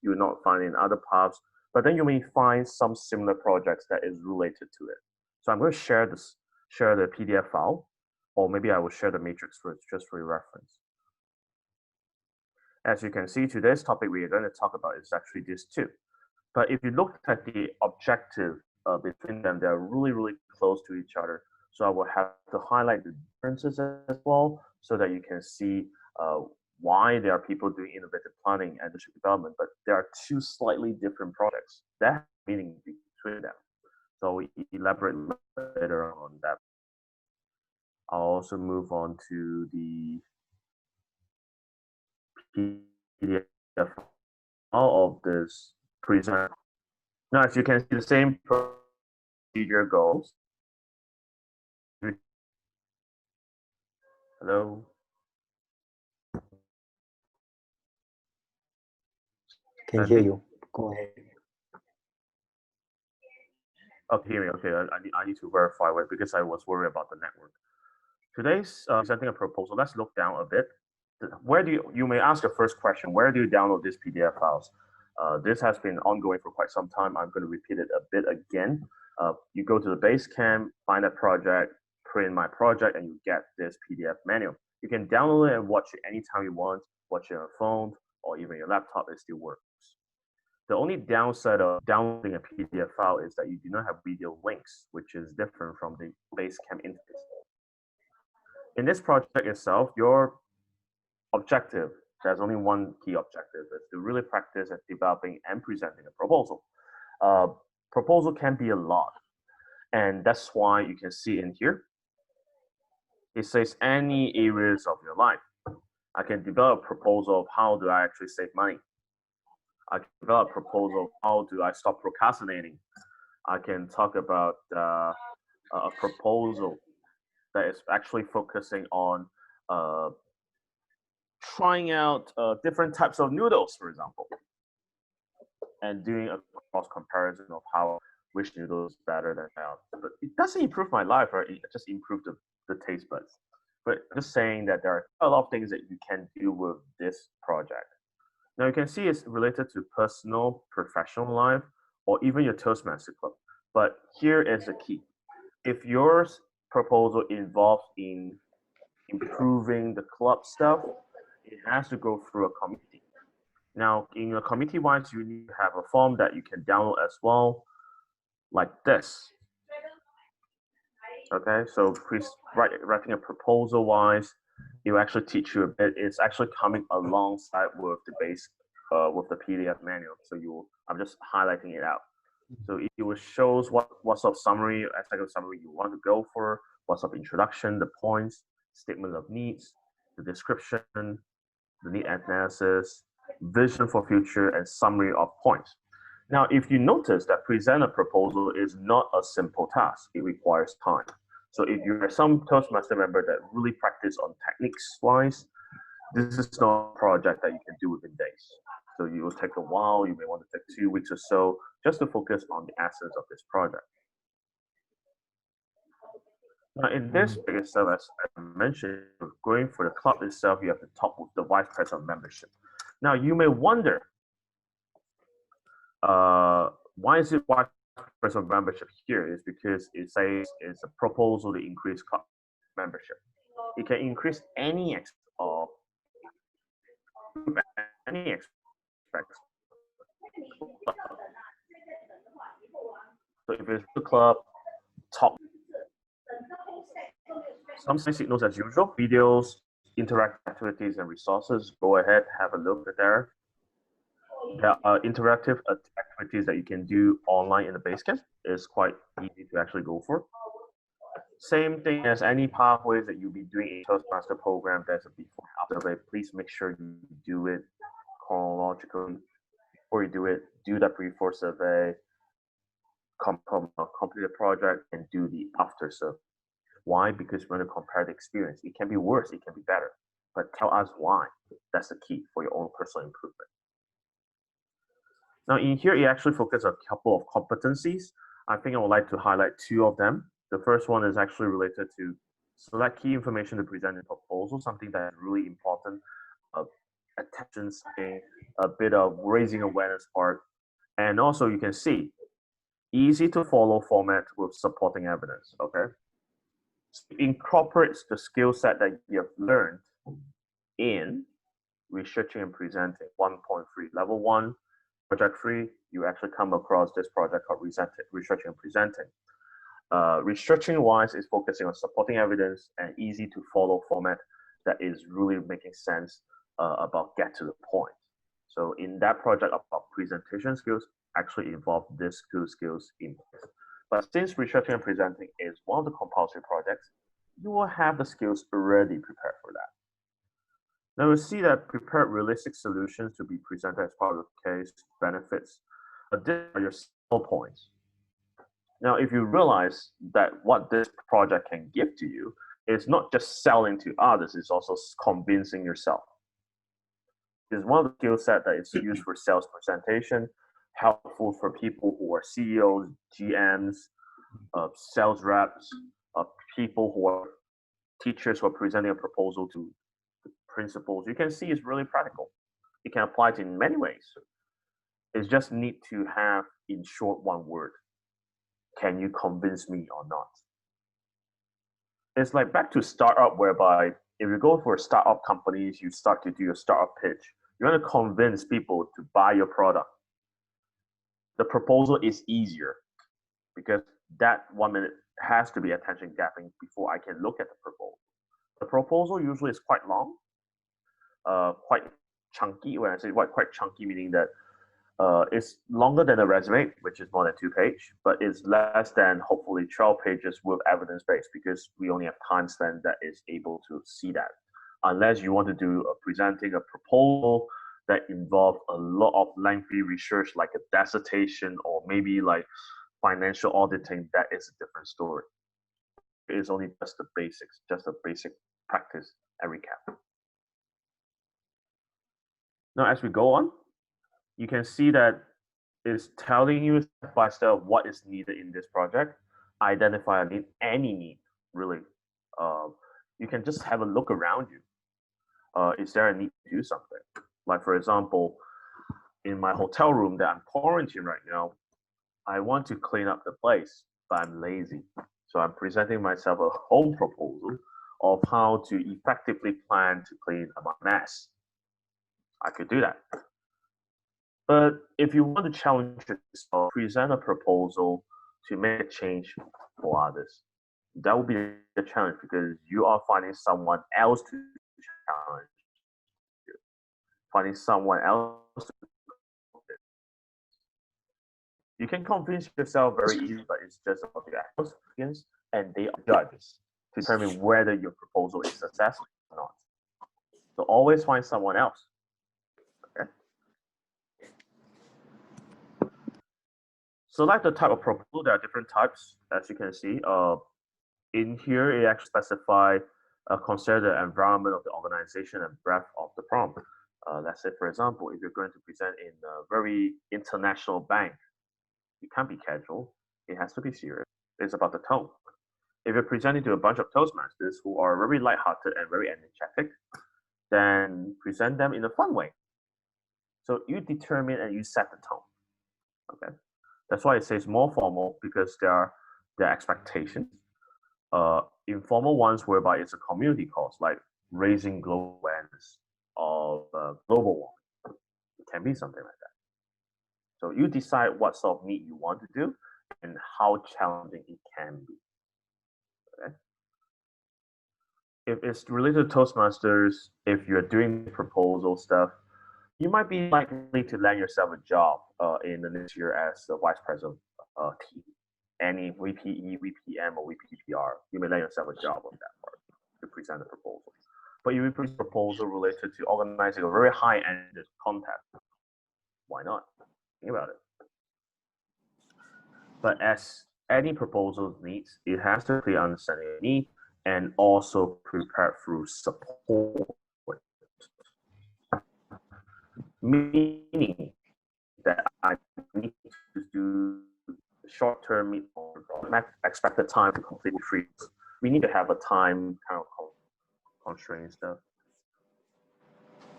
you will not find in other paths, but then you may find some similar projects that is related to it. So I'm going to share the PDF file, or maybe I will share the matrix for just for your reference. As you can see, today's topic we are going to talk about is actually these two. But if you look at the objective between them, they're really, really close to each other. So I will have to highlight the differences as well so that you can see why there are people doing innovative planning and district development, but there are two slightly different projects that have meaning between them. So we elaborate later on that. I'll also move on to the PDF of this present. Now, as you can see, the same procedure goes. Hello. Can hear you. Go ahead. Okay, hear me. Okay, I need to verify it because I was worried about the network. Today's presenting a proposal. Let's look down a bit. Where do you may ask a first question, where do you download these PDF files? This has been ongoing for quite some time. I'm going to repeat it a bit again. You go to the Basecamp, find a project, print my project, and you get this PDF manual. You can download it and watch it anytime you want, watch it on your phone or even your laptop, it still works. The only downside of downloading a PDF file is that you do not have video links, which is different from the Basecamp interface. In this project itself, your objective, there's only one key objective, is to really practice at developing and presenting a proposal. Proposal can be a lot, and that's why you can see in here, it says any areas of your life. I can develop a proposal of how do I actually save money. I can develop a proposal of how do I stop procrastinating. I can talk about a proposal that is actually focusing on trying out different types of noodles, for example, and doing a cross comparison of how which noodle is better than else. But it doesn't improve my life, right? It just improves the taste buds. But just saying that there are a lot of things that you can do with this project. Now you can see it's related to personal, professional life, or even your Toastmaster club. But here is the key. If your proposal involves in improving the club stuff, it has to go through a committee. Now, in a committee-wise, you need to have a form that you can download as well, like this. Okay, so writing a proposal-wise, it will actually teach you a bit. It's actually coming alongside with the base, with the PDF manual. So I'm just highlighting it out. So it will shows what sort of summary, executive summary you want to go for, what sort of introduction, the points, statement of needs, the description, the need analysis, vision for future, and summary of points. Now, if you notice that present a proposal is not a simple task, it requires time. So if you're some Toastmaster member that really practice on techniques wise, this is not a project that you can do within days. So you will take a while, you may want to take 2 weeks or so just to focus on the essence of this project. Now, in this itself, as I mentioned, going for the club itself, you have to talk with the vice president of membership. Now, you may wonder, why is it vice president of membership here? Is because it says it's a proposal to increase club membership. It can increase any aspect. So if it's the club, top. Some signals as usual, videos, interactive activities, and resources. Go ahead, have a look at there. There are interactive activities that you can do online in the Basecamp. It's quite easy to actually go for. Same thing as any pathways that you'll be doing in Toastmaster program. There's a before and after. Please make sure you do it chronologically. Before you do it, do that before survey, complete the project, and do the after survey. Why? Because we're going to compare the experience. It can be worse, it can be better, but tell us why. That's the key for your own personal improvement. Now in here, it actually focuses on a couple of competencies. I think I would like to highlight 2 of them. The first one is actually related to select key information to present in proposal, something that is really important. attention seeking, a bit of raising awareness part, and also you can see easy to follow format with supporting evidence. Okay, so it incorporates the skill set that you have learned in researching and presenting 1.3 level 1 project 3. You actually come across this project called researching and presenting. Researching wise is focusing on supporting evidence and easy to follow format that is really making sense about get to the point. So in that project about presentation skills actually involve these two skills in place. But since researching and presenting is one of the compulsory projects, you will have the skills already prepared for that. Now we see that prepare realistic solutions to be presented as part of the case, benefits. These are your sell points. Now, if you realize that what this project can give to you is not just selling to others, it's also convincing yourself. It's one of the skill set that is used for sales presentation, helpful for people who are CEOs, GMs, sales reps, people who are teachers who are presenting a proposal to principals. You can see it's really practical. You can apply it in many ways. It's just need to have, in short, one word. Can you convince me or not? It's like back to startup, whereby if you go for startup companies, you start to do a startup pitch. You want to convince people to buy your product. The proposal is easier because that 1 minute has to be attention gapping before I can look at the proposal. The proposal usually is quite long, quite chunky. When I say quite chunky, meaning that it's longer than a resume, which is more than 2 pages, but it's less than hopefully 12 pages with evidence base because we only have time span that is able to see that. Unless you want to do presenting a proposal that involves a lot of lengthy research, like a dissertation or maybe like financial auditing, that is a different story. It is only just the basics, just a basic practice and recap. Now, as we go on, you can see that it's telling you step by step what is needed in this project. Identify a need, any need, really. You can just have a look around you. Is there a need to do something? Like, for example, in my hotel room that I'm quarantined right now, I want to clean up the place, but I'm lazy. So I'm presenting myself a whole proposal of how to effectively plan to clean up my mess. I could do that. But if you want to challenge yourself, present a proposal to make a change for others. That will be a challenge because you are finding someone else to challenge you, finding someone else to. You can convince yourself very easily, but it's just about your audience and they are judges to determine whether your proposal is successful or not. So always find someone else. Okay. Select the type of proposal. There are different types, as you can see. In here, it actually specifies consider the environment of the organization and breadth of the prompt. Let's say, for example, if you're going to present in a very international bank, you can't be casual. It has to be serious. It's about the tone. If you're presenting to a bunch of Toastmasters who are very lighthearted and very energetic, then present them in a fun way. So you determine and you set the tone. Okay, that's why it says more formal because there are expectations. Informal ones whereby it's a community cause, like raising global awareness of global warming. It can be something like that. So you decide what sort of meet you want to do and how challenging it can be. Okay? If it's related to Toastmasters, if you're doing proposal stuff, you might be likely to land yourself a job in the next year as the vice president of team. Any VPE, VPM, or VPPR, you may land yourself a job on that part to present a proposal. But if you present a proposal related to organizing a very high-end contest, why not? Think about it. But as any proposal needs, it has to be understanding the need and also prepared through support. Meaning that I need to do short-term meet expected time to complete free. We need to have a time kind of constraint stuff.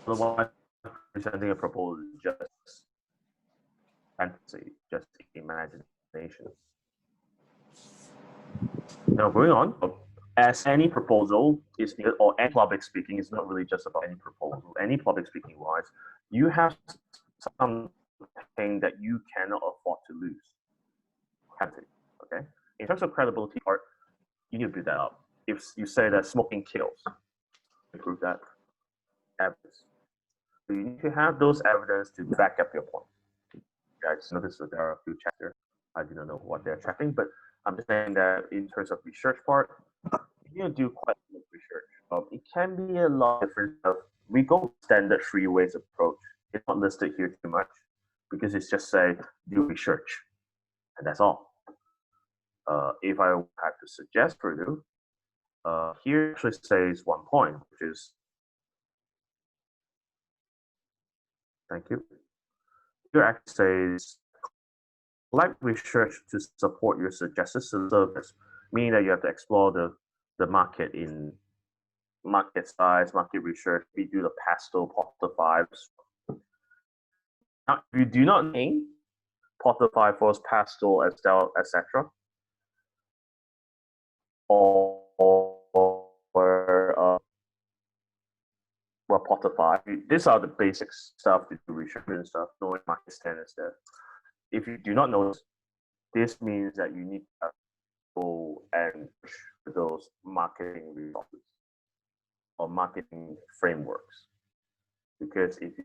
Otherwise, presenting a proposal is just fantasy, just imagination. Now, going on, as any proposal is needed, or any public speaking is not really just about any proposal. Any public speaking wise, you have something that you cannot afford to lose. Okay. In terms of credibility part, you need to build that up. If you say that smoking kills, prove that evidence. So you need to have those evidence to back up your point. Guys, notice that there are a few chapters. I do not know what they're checking, but I'm just saying that in terms of research part, you need to do quite a lot of research. It can be a lot different. We go standard 3 ways approach. It's not listed here too much because it's just say do research, and that's all. If I have to suggest for you, here actually says 1 point, which is thank you. Here actually says collect research to support your suggested service, meaning that you have to explore the market in market size, market research. We do the pastel Porter 5s. Now, if you do not name Porter 5 for pastel, Estelle, etc., or well, Porter 5, these are the basic stuff to do research and stuff, knowing market standards there. If you do not know this means that you need to go and push those marketing resources or marketing frameworks. Because if you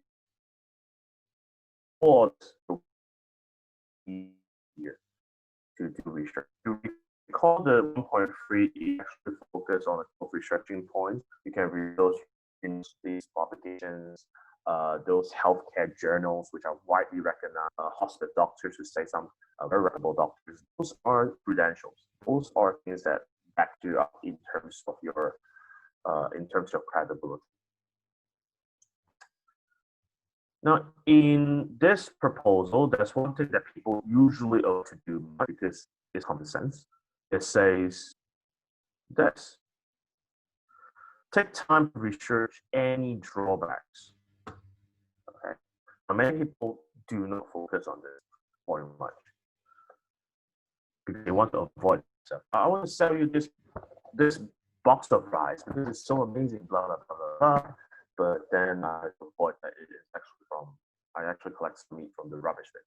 want to easier to do research, to recall the 1.3, you actually focus on the researching points. You can read those in these publications, those healthcare journals, which are widely recognized, hospital doctors who say some very reputable doctors. Those are credentials. Those are things that back you up in terms of your credibility. Now, in this proposal, there's one thing that people usually ought to do because it's common sense. It says this: take time to research any drawbacks. Okay, now, many people do not focus on this very much because they want to avoid stuff. I want to sell you this box of rice because it's so amazing, blah blah blah blah blah. But then I avoid that it is actually I actually collect some meat from the rubbish bin.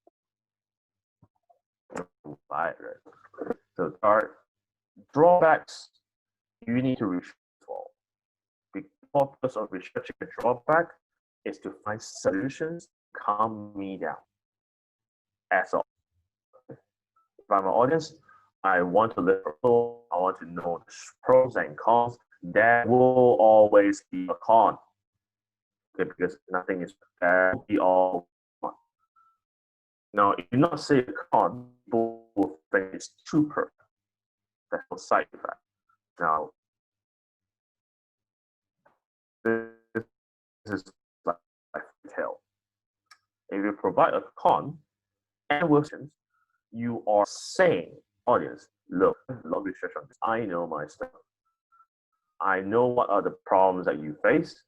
Buy it, right? So there are drawbacks you need to research for. The purpose of researching a drawback is to find solutions to calm me down. As all. If I'm an audience, I want to live for I want to know the pros and cons. There will always be a con. Okay, because nothing is there will be all con. Now, if you not say a con, people will think it's too perfect. That's no side effect. Now, this is like detail. If you provide a con and versions, you are saying, audience, look, love research on this. I know my stuff. I know what are the problems that you face,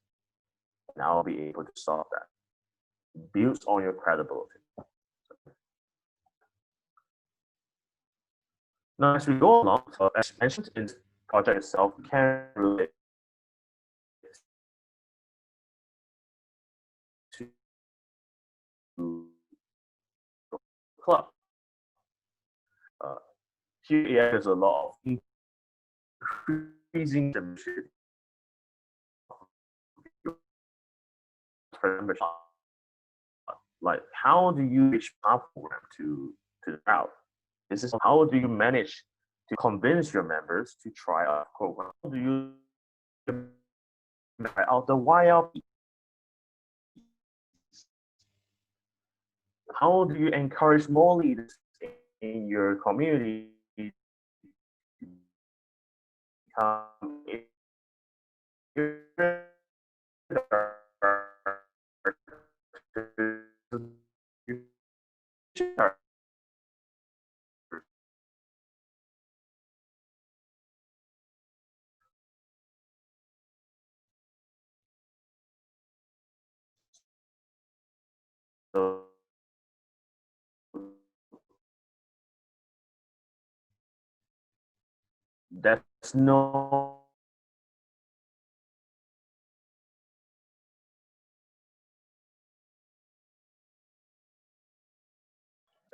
and I'll be able to solve that. Builds on your credibility. Now, as we go along, as mentioned in the project itself, can relate to club. Here is a lot of increasing the like how do you reach our program to the crowd? This is how do you manage to convince your members to try our program? How do you try out the YLP? How do you encourage more leaders in your community to become So there's no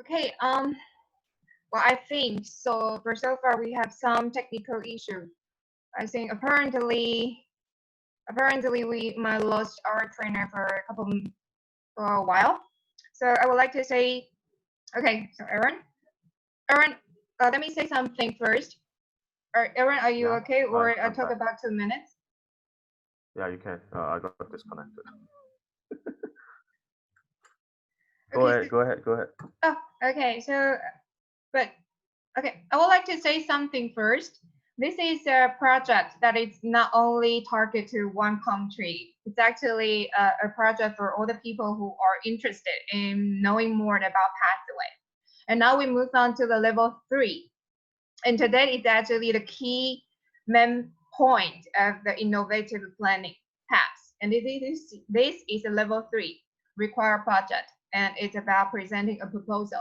Okay. Well, I think so. For so far, we have some technical issue. I think apparently we might lost our trainer for a while. So I would like to say, okay. So Aaron, let me say something first. Aaron, are you okay? Or I talk about 2 minutes? Yeah, you can. I got disconnected. Okay, Go ahead. oh, okay. So, but okay, I would like to say something first. This is a project that is not only targeted to one country. It's actually a project for all the people who are interested in knowing more about pathway. And now we move on to the level 3. And today is actually the key main point of the innovative planning path. And this is a level 3 required project, and it's about presenting a proposal.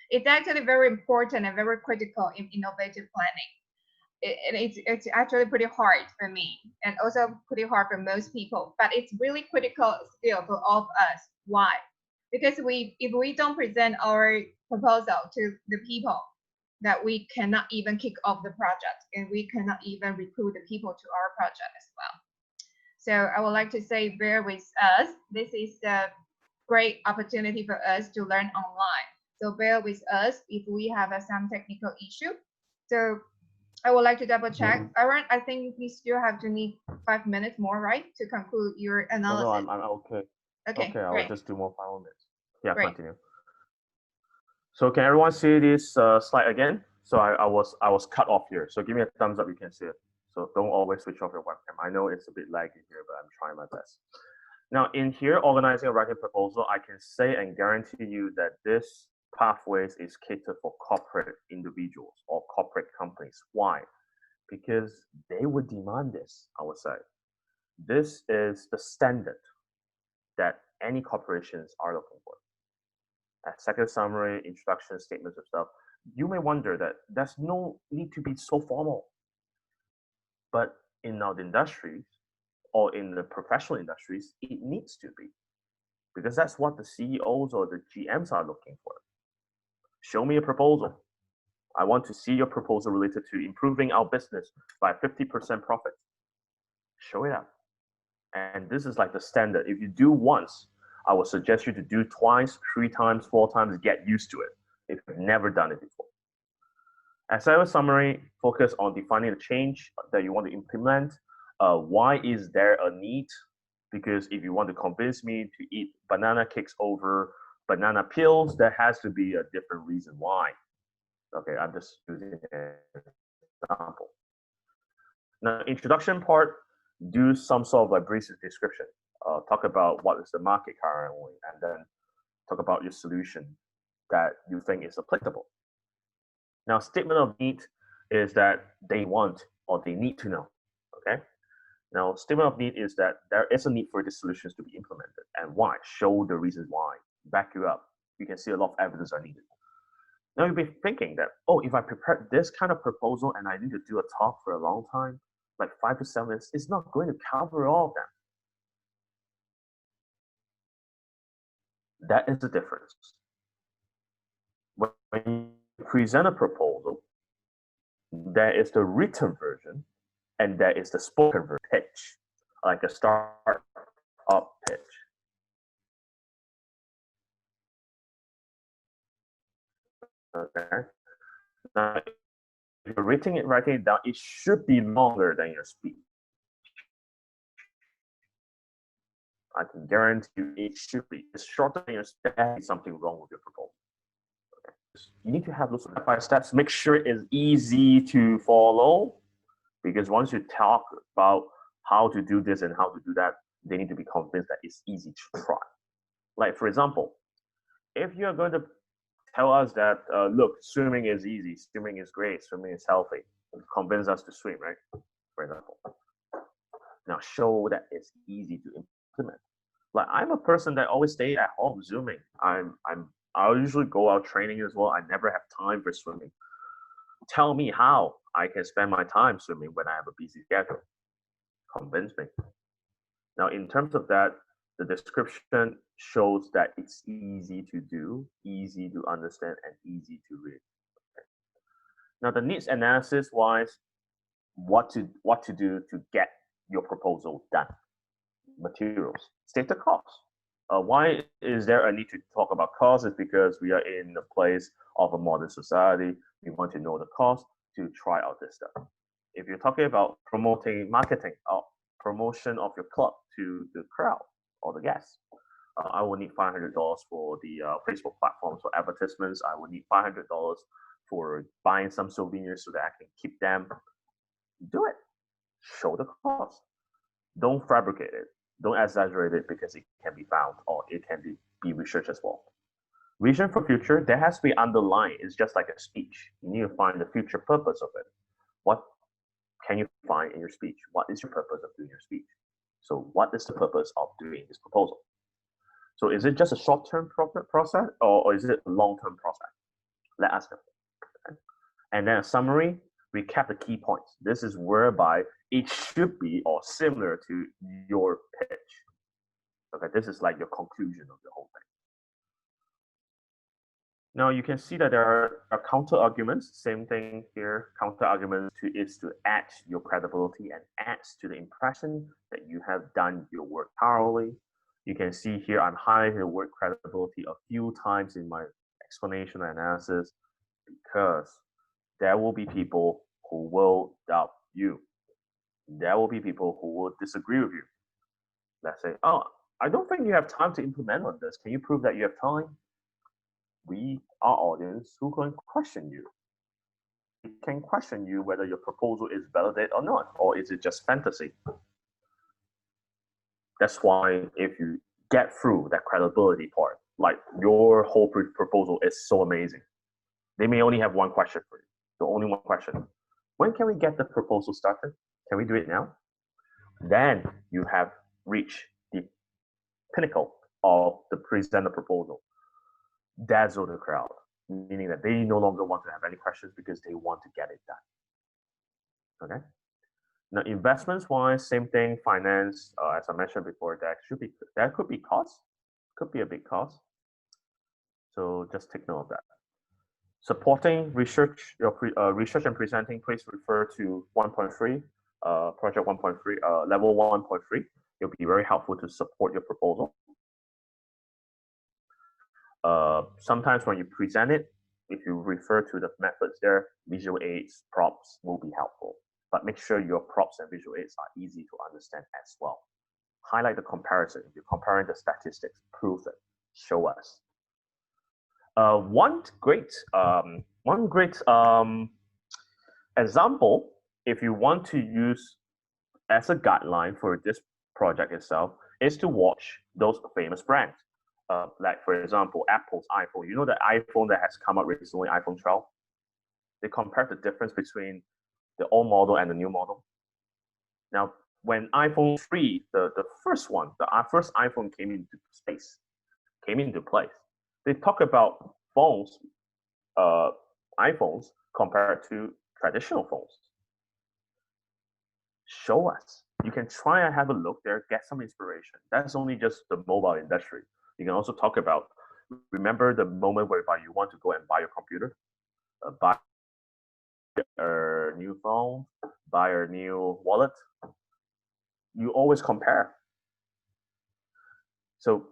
It's actually very important and very critical in innovative planning. It's actually pretty hard for me and also pretty hard for most people, but it's really critical skill for all of us. Why? Because if we don't present our proposal to the people, that we cannot even kick off the project and we cannot even recruit the people to our project as well. So I would like to say, bear with us. This is a great opportunity for us to learn online. So bear with us if we have some technical issue. So I would like to double check. Aaron, I think we still have to need 5 minutes more, right, to conclude your analysis. No, I'm okay. Okay, I will great. just do more 5 minutes. Yeah, Great. continue. So can everyone see this slide again? So I was cut off here. So give me a thumbs up. You can see it. So don't always switch off your webcam. I know it's a bit laggy here, but I'm trying my best. Now in here, organizing a writing proposal, I can say and guarantee you that this pathways is catered for corporate individuals or corporate companies. Why? Because they would demand this, I would say. This is the standard that any corporations are looking for. A second summary, introduction, statements of stuff. You may wonder that there's no need to be so formal. But in our industries or in the professional industries, it needs to be. Because that's what the CEOs or the GMs are looking for. Show me a proposal. I want to see your proposal related to improving our business by 50% profit. Show it up. And this is like the standard. If you do once, I would suggest you to do twice, 3 times, 4 times, get used to it if you've never done it before. As a summary, focus on defining the change that you want to implement. Why is there a need? Because if you want to convince me to eat banana cakes over banana peels, there has to be a different reason why. Okay, I'm just using an example. Now, introduction part, do some sort of like brief description. Talk about what is the market currently, and then talk about your solution that you think is applicable. Now, statement of need is that they want or they need to know. Okay. Now, statement of need is that there is a need for these solutions to be implemented, and why. Show the reasons why. Back you up. You can see a lot of evidence are needed. Now you'll be thinking that, oh, if I prepare this kind of proposal and I need to do a talk for a long time, like 5 to 7 minutes, it's not going to cover all of them. That is the difference. When you present a proposal, there is the written version and there is the spoken version pitch, like a start-up pitch. Okay. Now, if you're writing it down, it should be longer than your speech. I can guarantee you it should be. It's shorter than your speech. There's something wrong with your proposal. Okay. You need to have those step-by steps. Make sure it's easy to follow, because once you talk about how to do this and how to do that, they need to be convinced that it's easy to try. Like, for example, if you're going to tell us that, look, swimming is easy, swimming is great, swimming is healthy, convince us to swim, right? For example. Now show that it's easy to implement. Like I'm a person that always stay at home zooming. I'll usually go out training as well. I never have time for swimming. Tell me how I can spend my time swimming when I have a busy schedule. Convince me. Now, in terms of that, the description shows that it's easy to do, easy to understand, and easy to read. Okay. Now, the needs analysis wise, what to do to get your proposal done. Materials, state the cost. Why is there a need to talk about cost? Is because we are in the place of a modern society. We want to know the cost to try out this stuff. If you're talking about promoting marketing or promotion of your club to the crowd or the guests, I will need $500 for the Facebook platforms for advertisements. I will need $500 for buying some souvenirs so that I can keep them. Do it. Show the cost. Don't fabricate it. Don't exaggerate it because it can be found or it can be researched as well. Vision for future, that has to be underlined. It's just like a speech. You need to find the future purpose of it. What can you find in your speech? What is your purpose of doing your speech? So what is the purpose of doing this proposal? So is it just a short-term process or is it a long-term process? Let us know. Okay. And then a summary, recap the key points. This is whereby it should be or similar to your pitch. Okay, this is like your conclusion of the whole thing. Now you can see that there are counter arguments. Same thing here. Counter arguments is to add your credibility and adds to the impression that you have done your work thoroughly. You can see here I'm highlighting the word credibility a few times in my explanation and analysis because there will be people who will doubt you. There will be people who will disagree with you. Let's say, oh, I don't think you have time to implement on this. Can you prove that you have time? We, our audience, who can question you. We can question you whether your proposal is validated or not, or is it just fantasy? That's why if you get through that credibility part, like your whole proposal is so amazing. They may only have one question for you. The only one question. When can we get the proposal started? Can we do it now? Then you have reached the pinnacle of the presenter proposal. Dazzle the crowd, meaning that they no longer want to have any questions because they want to get it done. Okay. Now, investments wise, same thing. Finance, as I mentioned before, that could be cost, could be a big cost. So just take note of that. Supporting research, research and presenting, please refer to 1.3, project 1.3, level 1.3. It'll be very helpful to support your proposal. Sometimes when you present it, if you refer to the methods there, visual aids, props will be helpful. But make sure your props and visual aids are easy to understand as well. Highlight the comparison. If you're comparing the statistics, prove it. Show us. One great example, if you want to use as a guideline for this project itself, is to watch those famous brands. Like for example, Apple's iPhone. You know the iPhone that has come out recently, iPhone 12? They compared the difference between the old model and the new model. Now, when iPhone 3, the first one, the first iPhone came into place, they talk about phones, iPhones compared to traditional phones. Show us. You can try and have a look there, get some inspiration. That's only just the mobile industry. You can also talk about, remember the moment whereby you want to go and buy your computer, buy a new phone, buy a new wallet. You always compare. So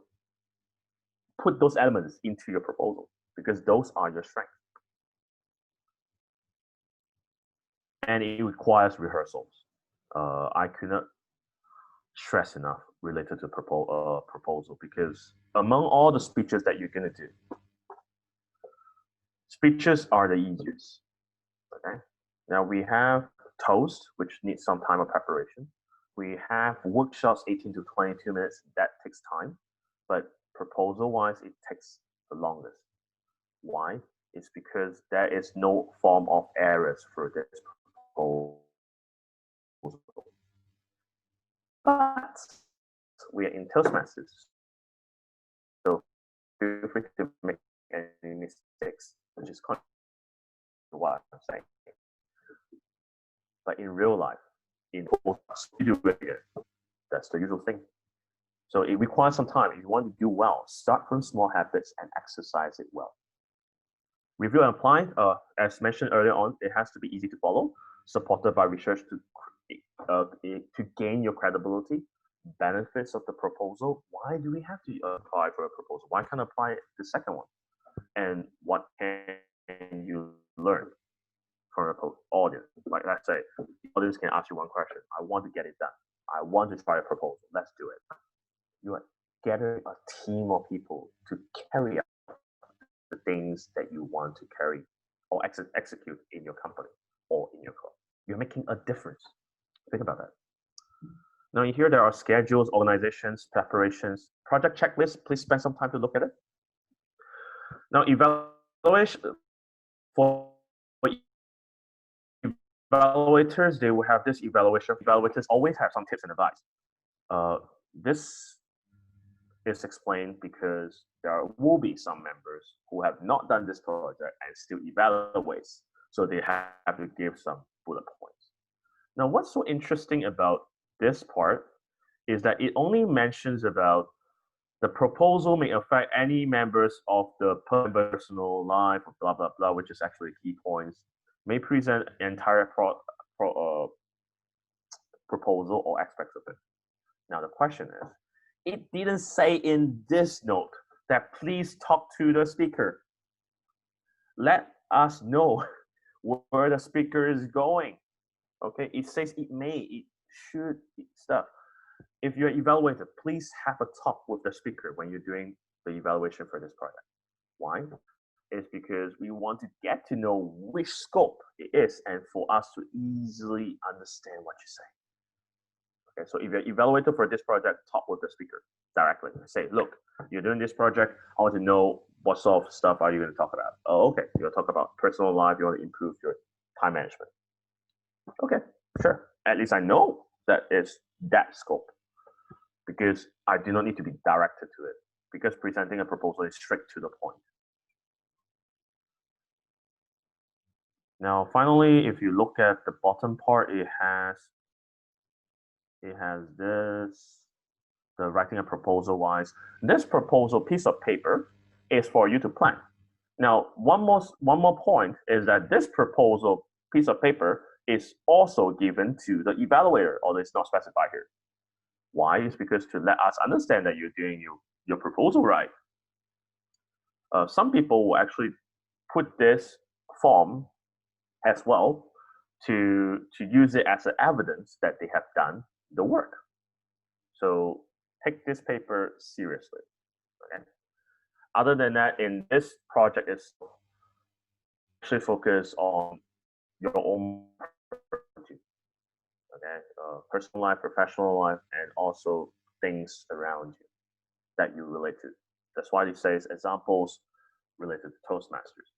put those elements into your proposal because those are your strengths. And it requires rehearsals. I could not stress enough related to proposal because among all the speeches that you're going to do, speeches are the easiest. Okay. Now we have toast, which needs some time of preparation. We have workshops, 18 to 22 minutes. That takes time, but proposal-wise, it takes the longest. Why? It's because there is no form of errors for this proposal. But we are in Toastmasters, feel free to make any mistakes, which is kind of what I'm saying. But in real life, in you do it again. That's the usual thing. So it requires some time. If you want to do well, start from small habits and exercise it well. Review and apply, as mentioned earlier on, it has to be easy to follow, supported by research to gain your credibility, benefits of the proposal. Why do we have to apply for a proposal? Why can't I apply the second one? And what can you learn from an audience? Like let's say, the audience can ask you one question. I want to get it done. I want to try a proposal. Let's do it. You are gathering a team of people to carry out the things that you want to carry or execute in your company or in your club. You're making a difference. Think about that. Now here there are schedules, organizations, preparations, project checklists. Please spend some time to look at it. Now evaluation for evaluators, they will have this evaluation. Evaluators always have some tips and advice. This is explained because there will be some members who have not done this project and still evaluates. So they have to give some bullet points. Now, what's so interesting about this part is that it only mentions about the proposal may affect any members of the personal life, blah, blah, blah, which is actually key points, may present entire proposal or aspects of it. Now, the question is, it didn't say in this note that please talk to the speaker. Let us know where the speaker is going. Okay, it says it may, it should, stuff. If you're evaluated, please have a talk with the speaker when you're doing the evaluation for this project. Why? It's because we want to get to know which scope it is and for us to easily understand what you say. Okay, so if you're evaluated for this project, talk with the speaker directly. Say, look, you're doing this project. I want to know what sort of stuff are you going to talk about? Oh, okay, you're going to talk about personal life. You want to improve your time management. Okay, sure. At least I know that it's that scope because I do not need to be directed to it because presenting a proposal is straight to the point. Now, finally, if you look at the bottom part, it has this, the writing a proposal wise. This proposal piece of paper is for you to plan. Now, one more point is that this proposal piece of paper is also given to the evaluator, although it's not specified here. Why? It's because to let us understand that you're doing your proposal right. Some people will actually put this form as well to use it as an evidence that they have done the work. So take this paper seriously. Okay. Other than that, in this project, it's actually focused on your own personal life, professional life, and also things around you that you relate to. That's why it says examples related to Toastmasters.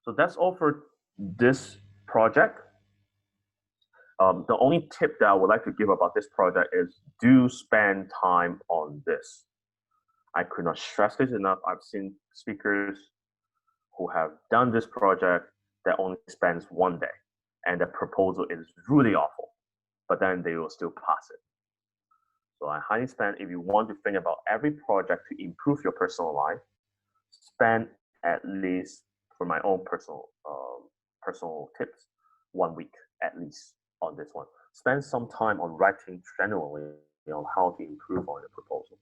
So that's all for this project. The only tip that I would like to give about this project is do spend time on this. I could not stress this enough. I've seen speakers who have done this project that only spends one day and the proposal is really awful, but then they will still pass it. So I highly spend, if you want to think about every project to improve your personal life, spend at least, for my own personal tips, 1 week at least on this one. Spend some time on writing generally on how to improve on the proposal,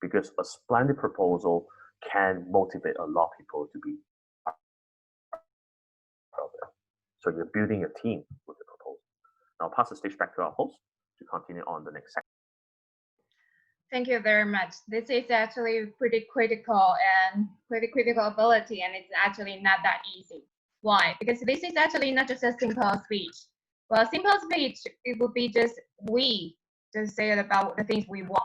because a splendid proposal can motivate a lot of people to be part of it. So you're building a team with the proposal. Now I'll pass the stage back to our host to continue on the next section. Thank you very much. This is actually pretty critical ability, and it's actually not that easy. Why? Because this is actually not just a simple speech. Well, simple speech, it would be just we just say about the things we want.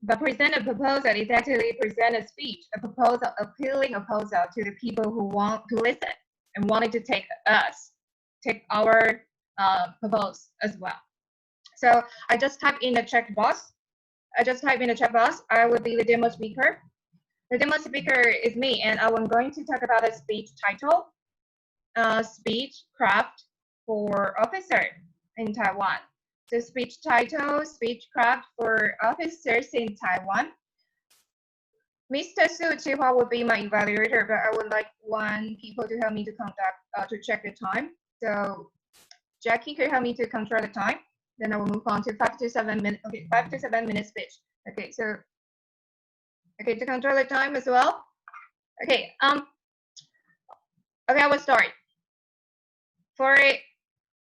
But present a proposal is actually present a speech, a proposal, appealing proposal to the people who want to listen and wanted to take our proposal as well. So I just type in the checkbox. I will be the demo speaker. The demo speaker is me, and I'm going to talk about a speech title, speech craft for officer in Taiwan. So speech title, speech craft for officers in Taiwan. Mr. Su Chihua will be my evaluator, but I would like one people to help me to conduct to check the time. So Jackie, can you help me to control the time? Then I will move on to 5 to 7 minutes. Okay, 5 to 7 minute speech. Okay, so okay, to control the time as well. Okay, okay, I will start. For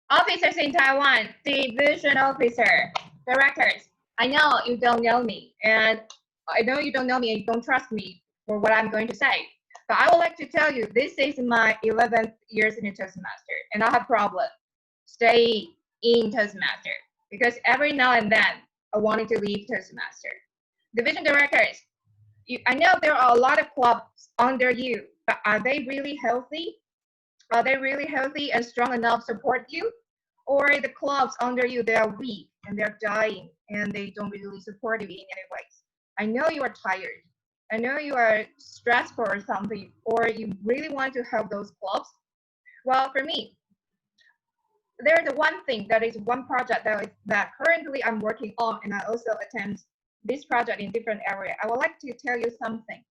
officers in Taiwan, division officer, directors, I know you don't know me, and I know you don't know me and you don't trust me for what I'm going to say. But I would like to tell you, this is my 11th year in a Toastmaster, and I have problem stay in Toastmaster because every now and then I wanted to leave Toastmaster. Division directors, I know there are a lot of clubs under you, but are they really healthy? Are they really healthy and strong enough to support you? Or the clubs under you, they are weak and they're dying and they don't really support you in any ways. I know you are tired. I know you are stressed or something, or you really want to help those clubs. Well, for me, there's one thing that is one project that currently I'm working on, and I also attend this project in different area. I would like to tell you something.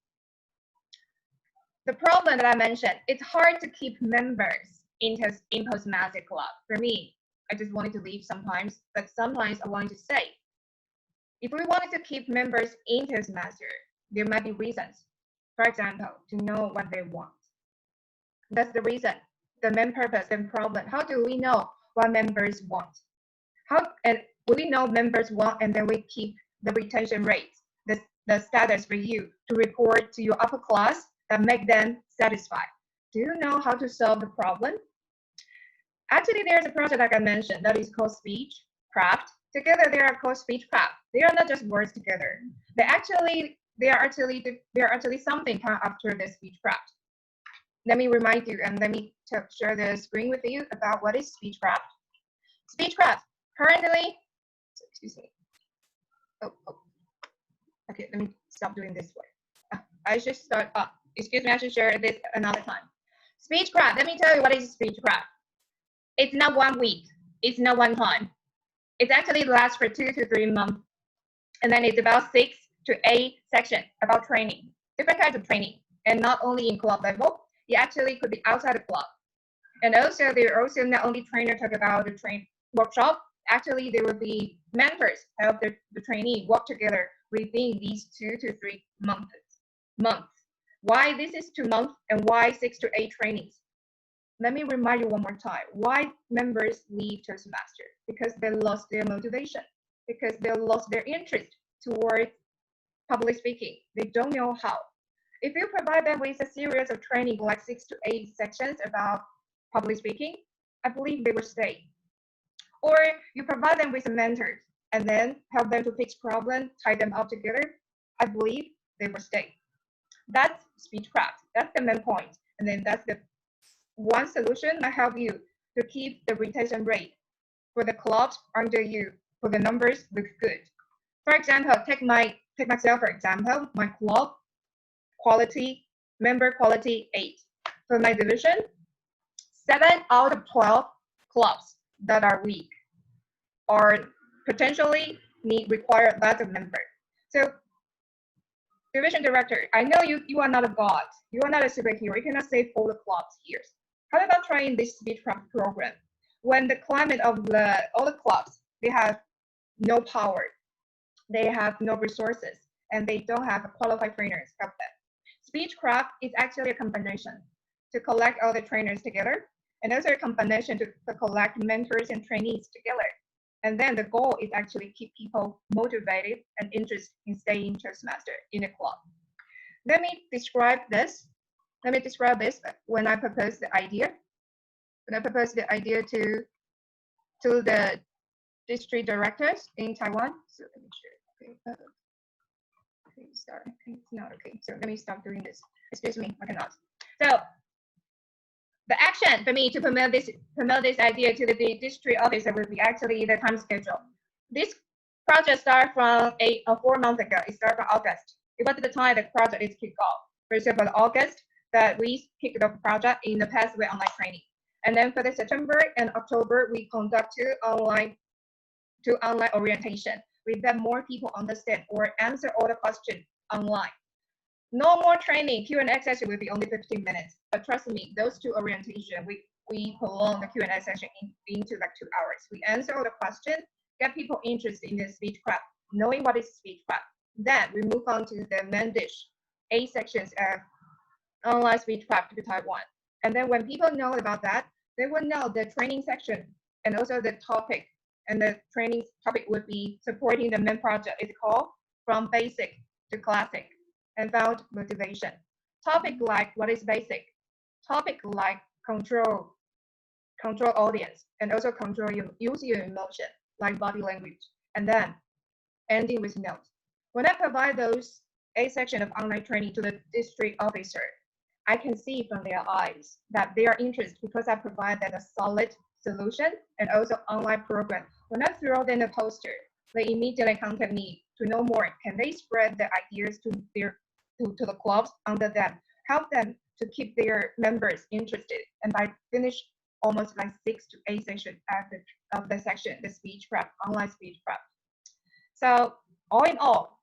The problem that I mentioned, it's hard to keep members in Toastmaster Club. For me, I just wanted to leave sometimes, but sometimes I wanted to stay. If we wanted to keep members in Toastmaster, there might be reasons. For example, to know what they want. That's the reason, the main purpose and problem. How do we know what members want? And we know members want, and then we keep the retention rate, the status for you to report to your upper class that make them satisfied. Do you know how to solve the problem? Actually, there's a project like I mentioned that is called speech craft. Together, they are called speech craft. They are not just words together. They are actually something come after the speech craft. Let me remind you, and let me share the screen with you about what is speech craft. Speech craft currently, excuse me. Oh. Okay, let me stop doing this way. I should start up. Excuse me, I should share this another time. Speech craft, let me tell you what is speech craft. It's not 1 week. It's not one time. It actually lasts for 2 to 3 months. And then it's about 6 to 8 sections about training, different kinds of training. And not only in club level, it actually could be outside the club. And also, there are also not only trainer talk about the workshop, actually there will be mentors help the trainee work together within these 2 to 3 months. Why this is 2 months and why 6 to 8 trainings? Let me remind you one more time. Why members leave Toastmaster? Because they lost their motivation, because they lost their interest towards public speaking. They don't know how. If you provide them with a series of training like 6 to 8 sections about public speaking, I believe they will stay. Or you provide them with a mentor and then help them to fix problems, tie them up together, I believe they will stay. That's speech craft. That's the main point. And then that's the one solution that help you to keep the retention rate for the clubs under you, for the numbers look good. For example, take myself for example, my club member quality 8. For my division, 7 out of 12 clubs that are weak or potentially require lots of members. So division director, I know you are not a god. You are not a superhero. You cannot save all the clubs here. How about trying this speechcraft program? When the climate of all the clubs, they have no power, they have no resources, and they don't have qualified trainers help them. Speechcraft is actually a combination to collect all the trainers together, and also a combination to collect mentors and trainees together. And then the goal is actually keep people motivated and interested in staying Toastmaster in a club. Let me describe this. Let me describe this when I proposed the idea. When I proposed the idea to the district directors in Taiwan. So let me share. Okay, sorry, it's not okay. So let me stop doing this. Excuse me, I cannot. So the action for me to promote this idea to the district officer will be actually the time schedule. This project started from 4 months ago. It started from August. it was the time the project is kicked off. For example, August, that we kicked off project in the pathway online training. And then for the September and October, we conduct two online orientation. We let more people understand or answer all the questions online. No more training. Q&A session will be only 15 minutes. But trust me, those two orientation, we prolong the Q&A session into like 2 hours. We answer all the questions, get people interested in the speech craft, knowing what is speech craft. Then we move on to the main dish, 8 sections of online speech craft to Taiwan. And then when people know about that, they will know the training section and also the topic. And the training topic would be supporting the main project. It's called From Basic to Classic and Found Motivation. Topic like what is basic? Topic like control audience and also use your emotion like body language. And then ending with notes. When I provide those 8 sections of online training to the district officer, I can see from their eyes that they are interested because I provide them a solid solution and also online program. When I throw them a poster, they immediately contact me to know more. Can they spread the ideas to the clubs under them, help them to keep their members interested? And by finish almost like 6 to 8 sections of the section, the speech prep, online speech prep. So all in all,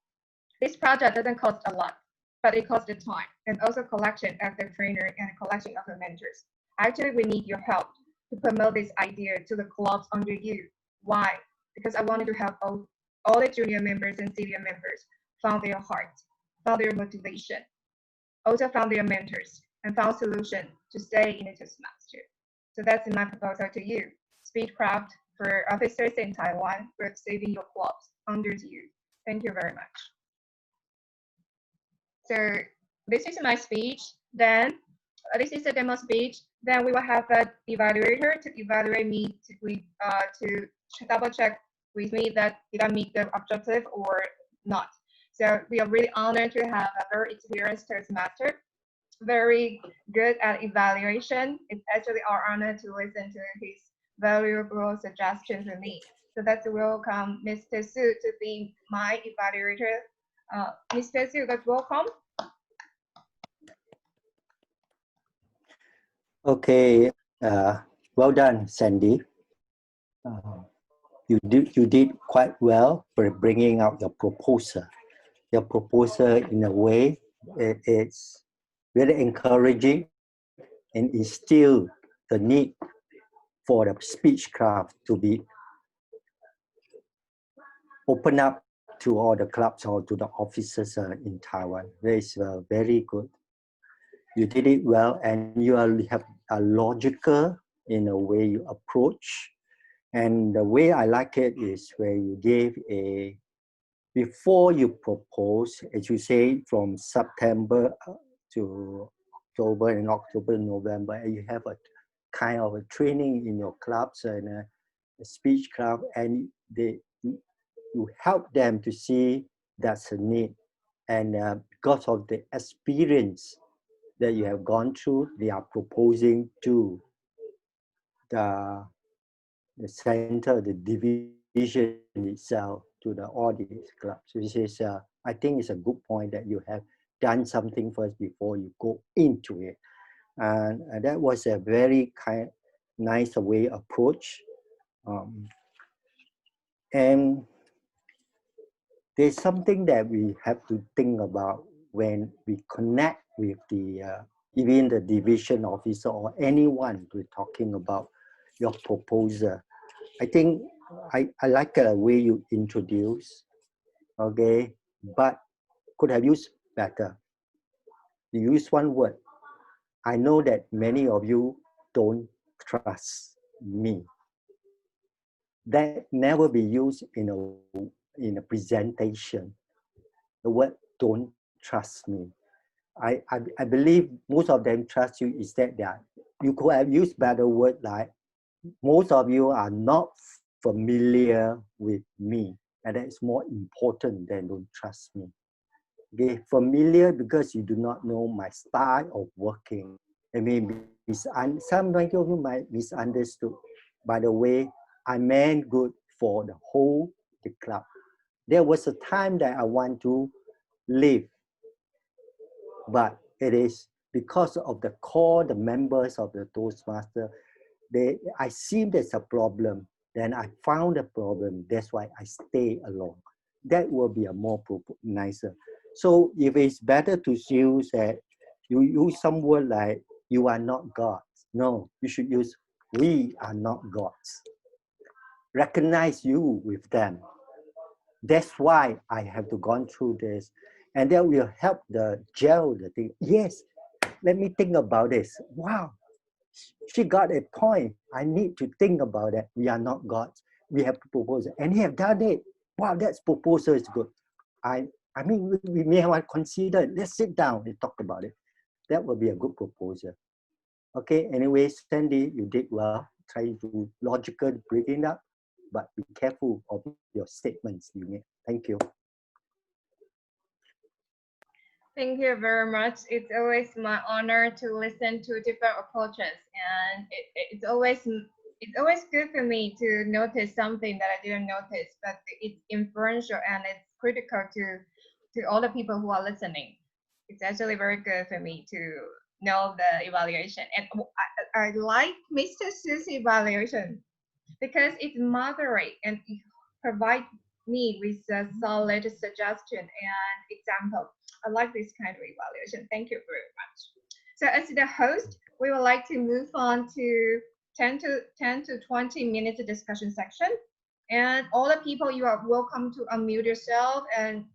this project doesn't cost a lot, but it costs the time and also collection of the trainer and collection of the mentors. Actually, we need your help to promote this idea to the clubs under you. Why? Because I wanted to help all the junior members and senior members found their heart, found their motivation, also found their mentors, and found solution to stay in the Toastmaster. So that's my proposal to you. Speedcraft for officers in Taiwan for saving your clubs under you. Thank you very much. So this is my speech. Then this is a demo speech. Then we will have an evaluator to evaluate me to double check with me that did I meet the objective or not. So we are really honored to have a very experienced Toastmaster, very good at evaluation. It's actually our honor to listen to his valuable suggestions to me. So let's welcome Mr. Su to be my evaluator. Mr. Su, let's welcome. Okay, well done, Sandy. You did quite well for bringing out your proposal. Your proposal, in a way, it's very encouraging and instill the need for the speechcraft to be open up to all the clubs or to the officers in Taiwan. That is very good. You did it well, and you have a logical in a way you approach. And the way I like it is where you gave before you propose, as you say, from September to October and October, November, and you have a kind of a training in your clubs and a speech club, and you help them to see that's a need. And because of the experience that you have gone through, they are proposing to the center, the division itself, to the audience clubs, which is, I think it's a good point that you have done something first before you go into it. And that was a very nice way approach. And there's something that we have to think about when we connect with the even the division officer or anyone we're talking about your proposal. I think I like the way you introduce, okay, but could have used better. You use one word. I know that many of you don't trust me. That never be used in a presentation. The word "don't trust me." I believe most of them trust you is that you could have used better word like most of you are not familiar with me, and that is more important than don't trust me. Okay, familiar because you do not know my style of working. I mean, some of you might misunderstood. By the way, I meant good for the club. There was a time that I want to leave but it is because of the core, the members of the Toastmaster, I see there's a problem, then I found a problem, that's why I stay along. That will be a more nicer. So if it's better to use that, you use some word like, you are not gods. No, you should use, we are not gods. Recognize you with them. That's why I have to gone through this. And that will help the gel the thing. Yes, let me think about this. Wow, she got a point. I need to think about that. We are not gods. We have to propose it. And he have done it. Wow, that proposal is good. I mean, we may have considered, let's sit down and talk about it. That will be a good proposal. Okay, anyway, Sandy, you did well. Try to logical break it up, but be careful of your statements you make. Thank you. Thank you very much. It's always my honor to listen to different approaches, and it's always good for me to notice something that I didn't notice, but it's influential and it's critical to all the people who are listening. It's actually very good for me to know the evaluation, and I like Mr. Su's evaluation because it's moderate and it provides me with a solid suggestion and example. I like this kind of evaluation. Thank you very much. So as the host, we would like to move on to 10 to 20 minutes discussion section. And all the people, you are welcome to unmute yourself and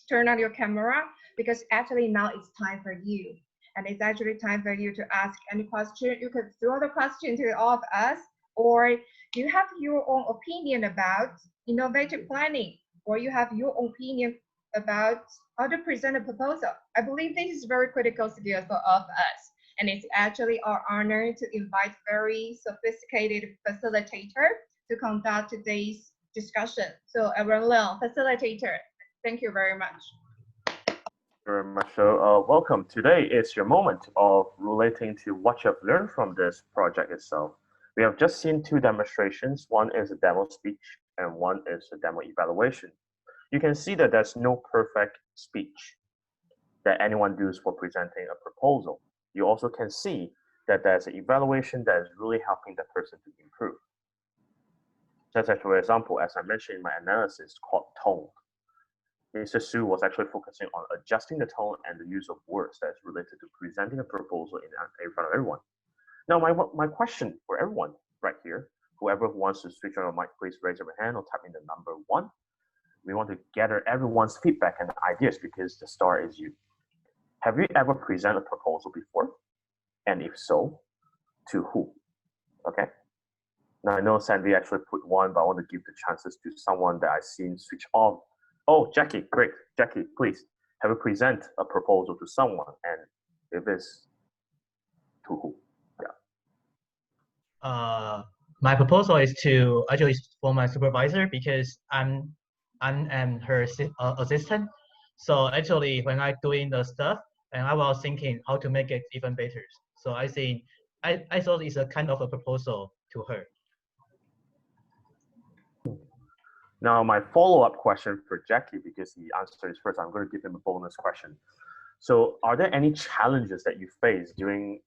turn on your camera, because actually now it's time for you. And it's actually time for you to ask any question. You could throw the question to all of us, or you have your own opinion about innovative planning, or you have your own opinion about how to present a proposal. I believe this is very critical skill for all of us. And it's actually our honor to invite very sophisticated facilitator to conduct today's discussion. So Aaron Leong, facilitator, thank you very much. Very much so. Welcome. Today is your moment of relating to what you have learned from this project itself. We have just seen two demonstrations. One is a demo speech and one is a demo evaluation. You can see that there's no perfect speech that anyone does for presenting a proposal. You also can see that there's an evaluation that is really helping the person to improve. Just as for example, as I mentioned in my analysis, called tone. Mr. Su was actually focusing on adjusting the tone and the use of words that's related to presenting a proposal in front of everyone. Now, my question for everyone right here, whoever wants to switch on a mic, please raise your hand or type in the number 1. We want to gather everyone's feedback and ideas because the star is you. Have you ever presented a proposal before? And if so, to who? Okay. Now I know Sandy actually put one, but I want to give the chances to someone that I've seen switch on. Oh, Jackie, great. Jackie, please have you present a proposal to someone, and if it's to who? Yeah. My proposal is to actually for my supervisor because I'm her assistant. So actually, when I doing the stuff, and I was thinking how to make it even better. So I think I thought it's a kind of a proposal to her. Now, my follow-up question for Jackie, because he answered it first, I'm going to give him a bonus question. So are there any challenges that you face during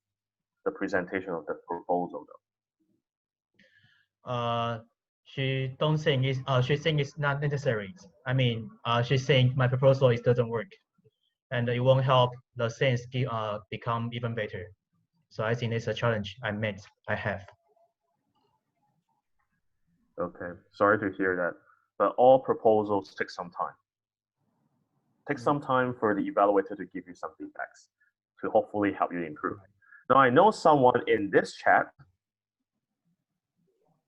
the presentation of the proposal, though? She don't think it's she think it's not necessary. I mean, she think my proposal doesn't work, and it won't help the sense become even better. So I think it's a challenge I have. Okay, sorry to hear that, but all proposals take some time. Take some time for the evaluator to give you some feedbacks to hopefully help you improve. Now, I know someone in this chat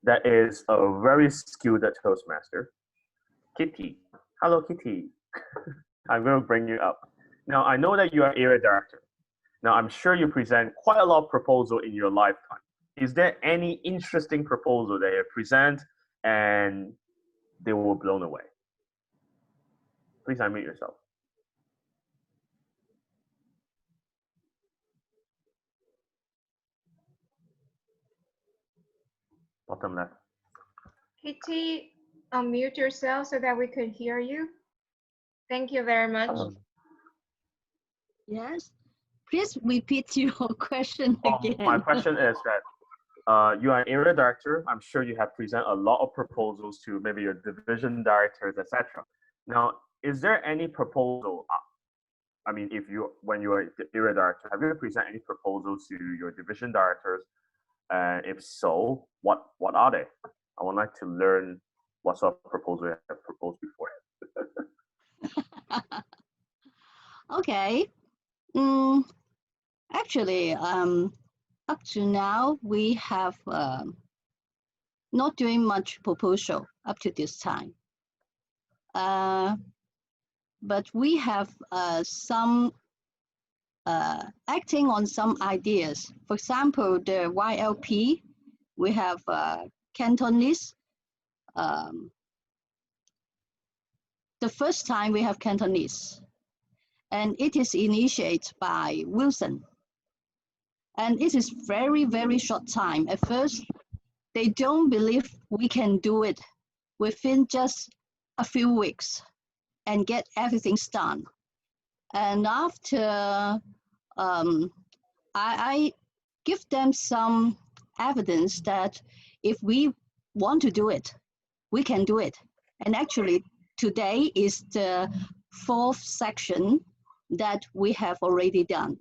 that is a very skilled Toastmaster, Kitty. Hello, Kitty. I'm going to bring you up. Now, I know that you are area director. Now, I'm sure you present quite a lot of proposals in your lifetime. Is there any interesting proposal that you present and they were blown away? Please unmute yourself. Bottom left. Kitty, unmute yourself so that we can hear you. Thank you very much. Yes. Please repeat your question again. My question is that you are an area director. I'm sure you have presented a lot of proposals to maybe your division directors, etc. Now, is there any proposal? I mean, when you are the area director, have you ever presented any proposals to your division directors? And if so, what are they? I would like to learn what sort of proposal you have proposed before. Okay. Actually, up to now, we have not doing much proposal up to this time. But we have some acting on some ideas. For example, the YLP, we have Cantonese. The first time we have Cantonese, and it is initiated by Wilson. And it is very, very short time. At first, they don't believe we can do it within just a few weeks and get everything done. And after I give them some evidence that if we want to do it, we can do it. And actually, today is the 4th section that we have already done.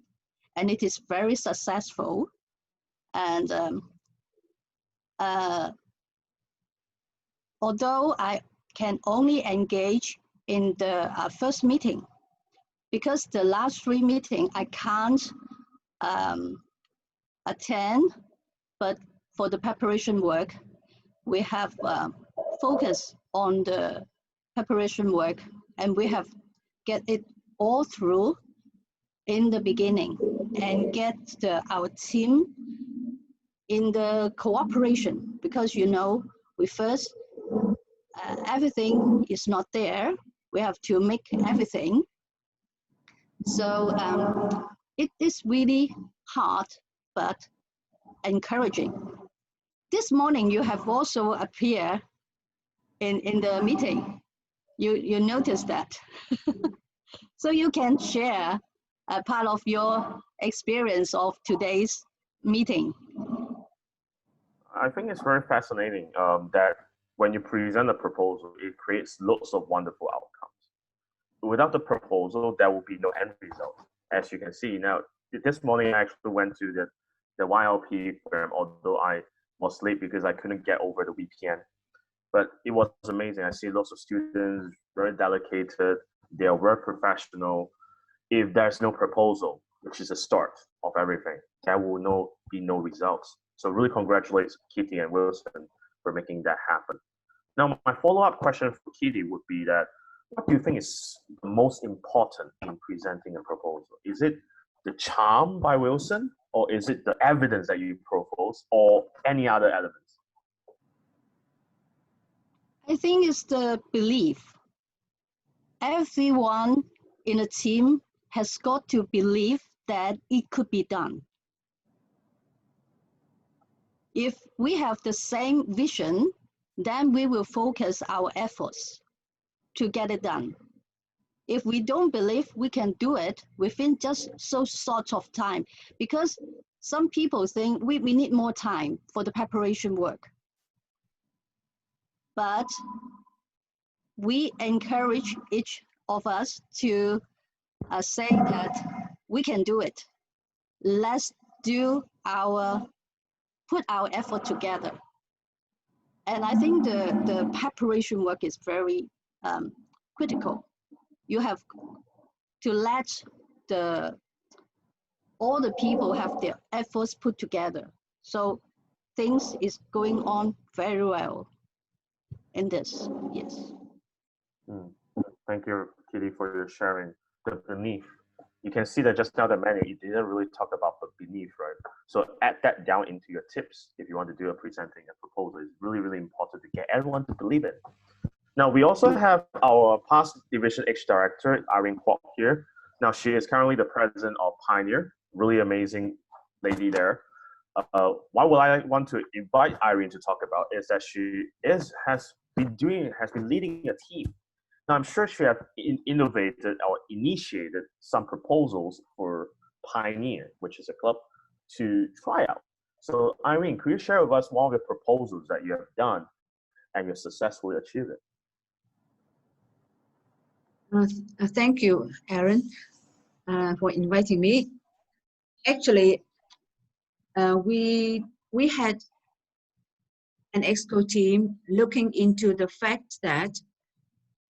And it is very successful. And although I can only engage in the first meeting, because the last 3 meetings I can't attend, but for the preparation work, we have focused on the preparation work, and we have get it all through in the beginning and get our team in the cooperation, because we first everything is not there. We have to make everything. So it is really hard, but encouraging. This morning you have also appeared in the meeting. You noticed that. So you can share a part of your experience of today's meeting. I think it's very fascinating that when you present a proposal, it creates lots of wonderful outcomes. Without the proposal, there will be no end result. As you can see now, this morning I actually went to the YLP program, although I was late because I couldn't get over the VPN. But it was amazing. I see lots of students, very dedicated. They are very professional. If there's no proposal, which is the start of everything, there will be no results. So really congratulate Kitty and Wilson for making that happen. Now, my follow-up question for Kitty would be that, what do you think is the most important in presenting a proposal? Is it the charm by Wilson, or is it the evidence that you propose, or any other elements? I think it's the belief. Everyone in a team has got to believe that it could be done. If we have the same vision, then we will focus our efforts to get it done. If we don't believe we can do it within just so short of time, because some people think we need more time for the preparation work. But we encourage each of us to say that we can do it. Let's put our effort together. And I think the preparation work is very critical. You have to let all the people have their efforts put together. So things is going on very well in this, yes. Thank you, Kitty, for your sharing. The belief. You can see that just now the menu, you didn't really talk about the belief, right? So add that down into your tips if you want to do presenting a proposal. It's really, really important to get everyone to believe it. Now, we also have our past Division H Director, Irene Kwok, here. Now, she is currently the president of Pioneer, really amazing lady there. What would I want to invite Irene to talk about is that she has been leading a team Now, I'm sure she have innovated or initiated some proposals for Pioneer, which is a club, to try out. So, Irene, could you share with us one of the proposals that you have done and you successfully achieved it? Thank you, Aaron, for inviting me. Actually, we had an EXCO team looking into the fact that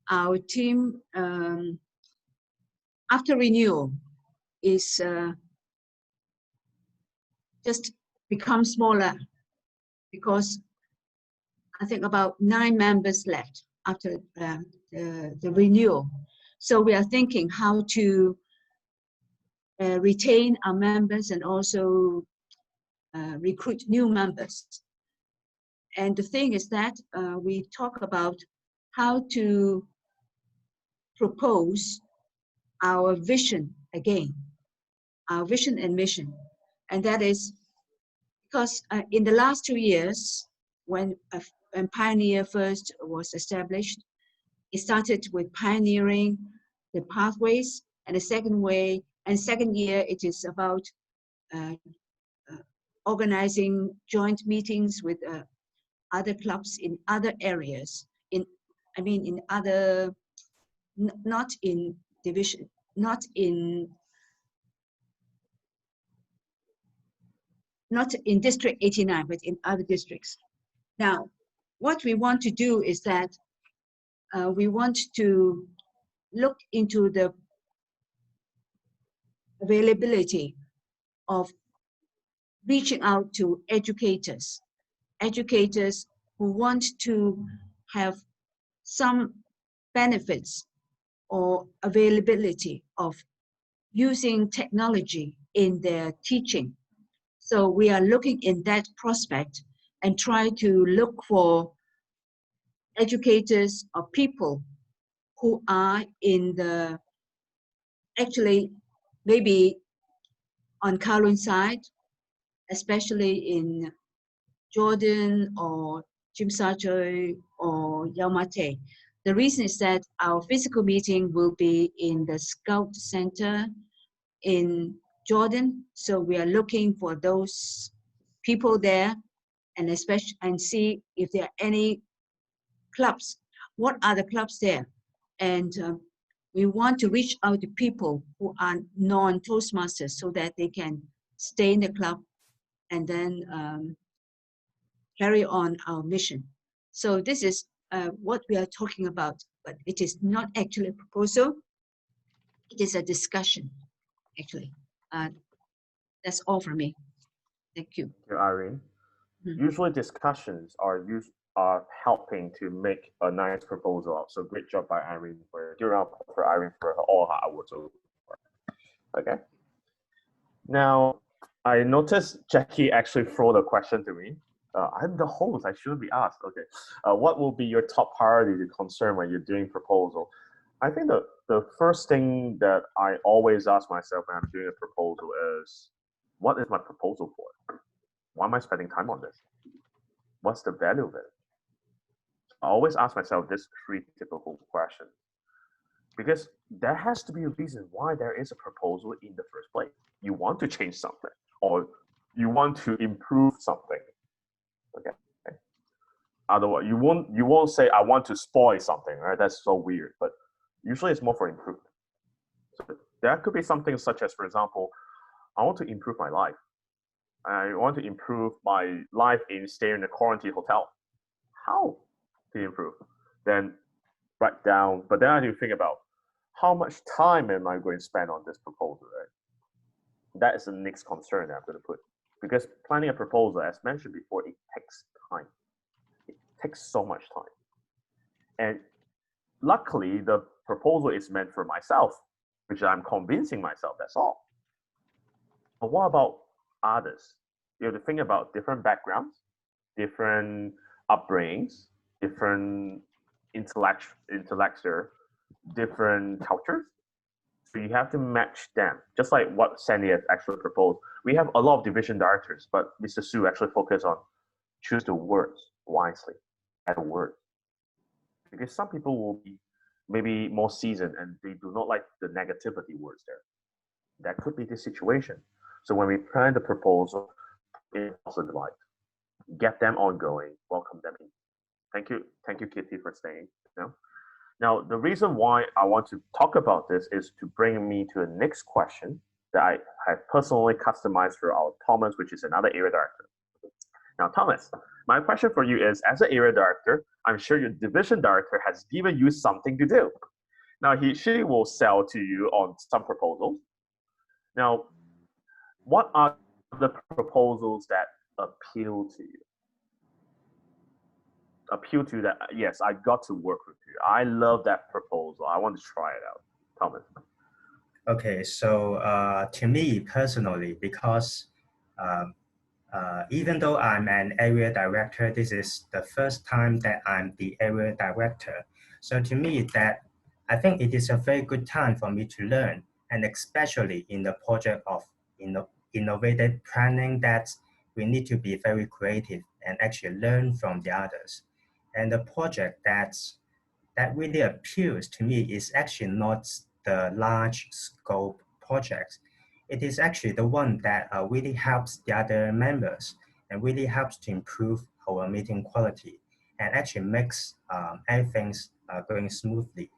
our team, after renewal, is just become smaller, because I think about 9 members left after the renewal. So we are thinking how to retain our members and also recruit new members. And the thing is that we talk about how to propose our vision again, our vision and mission. And that is because in the last 2 years, when Pioneer first was established, it started with pioneering the pathways, and the second year it is about organizing joint meetings with other clubs in other areas. In other, not in division, not in District 89, but in other districts. Now, what we want to do is that we want to look into the availability of reaching out to educators who want to have some benefits or availability of using technology in their teaching. So we are looking in that prospect and try to look for educators or people who are in the, actually maybe on Kowloon side, especially in Jordan or Tsim Sha Tsui or Yau Ma Tei. The reason is that our physical meeting will be in the Scout Center in Jordan. So we are looking for those people there, and especially and see if there are any clubs. What are the clubs there? And we want to reach out to people who are non-Toastmasters so that they can stay in the club and then carry on our mission. So this is what we are talking about, but it is not actually a proposal. It is a discussion, actually. That's all from me. Thank you. Thank you, Irene. Usually discussions are helping to make a nice proposal. So great job by Irene for Irene for all her hours of work. Okay. Now, I noticed Jackie actually threw the question to me. I'm the host, I shouldn't be asked. Okay. What will be your top priority to concern when you're doing proposal? I think the first thing that I always ask myself when I'm doing a proposal is, what is my proposal for? Why am I spending time on this? What's the value of it? I always ask myself this 3 typical questions, because there has to be a reason why there is a proposal in the first place. You want to change something, or you want to improve something. Okay. Otherwise, you won't say I want to spoil something, right? That's so weird. But usually it's more for improvement. So that could be something such as, for example, I want to improve my life. I want to improve my life in staying in a quarantine hotel. How to improve? Then write down, but then I need to think about how much time am I going to spend on this proposal, right? That is the next concern that I'm going to put. Because planning a proposal, as mentioned before, it takes time. It takes so much time. And luckily, the proposal is meant for myself, which I'm convincing myself, that's all. But what about others? You have to think about different backgrounds, different upbringings, different intellectual, different cultures. So you have to match them, just like what Sandy has actually proposed. We have a lot of division directors, but Mr. Su actually focused on choose the words wisely, add words. Because some people will be maybe more seasoned and they do not like the negativity words there. That could be the situation. So when we plan the proposal in positive light, get them ongoing, welcome them in. Thank you, Kitty, for staying. You know? Now, the reason why I want to talk about this is to bring me to the next question that I have personally customized for our Thomas, which is another area director. Now, Thomas, my question for you is, as an area director, I'm sure your division director has given you something to do. Now, she will sell to you on some proposals. Now, what are the proposals that appeal to you? Appeal to that? Yes, I got to work with you. I love that proposal. I want to try it out. Thomas. Okay, so to me personally, because even though I'm an area director, this is the first time that I'm the area director. So to me, that I think it is a very good time for me to learn, and especially in the project of innovative planning, that we need to be very creative and actually learn from the others. And the project that really appeals to me is actually not the large scope projects. It is actually the one that really helps the other members and really helps to improve our meeting quality and actually makes everything going smoothly.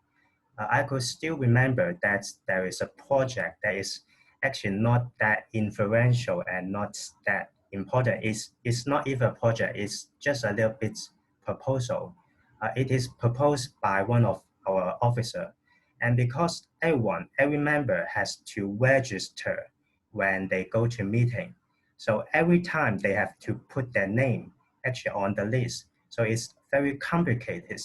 I could still remember that there is a project that is actually not that influential and not that important. It's not even a project, it's just a little bit proposal. It is proposed by one of our officer. And because every member has to register when they go to meeting. So every time they have to put their name actually on the list. So it's very complicated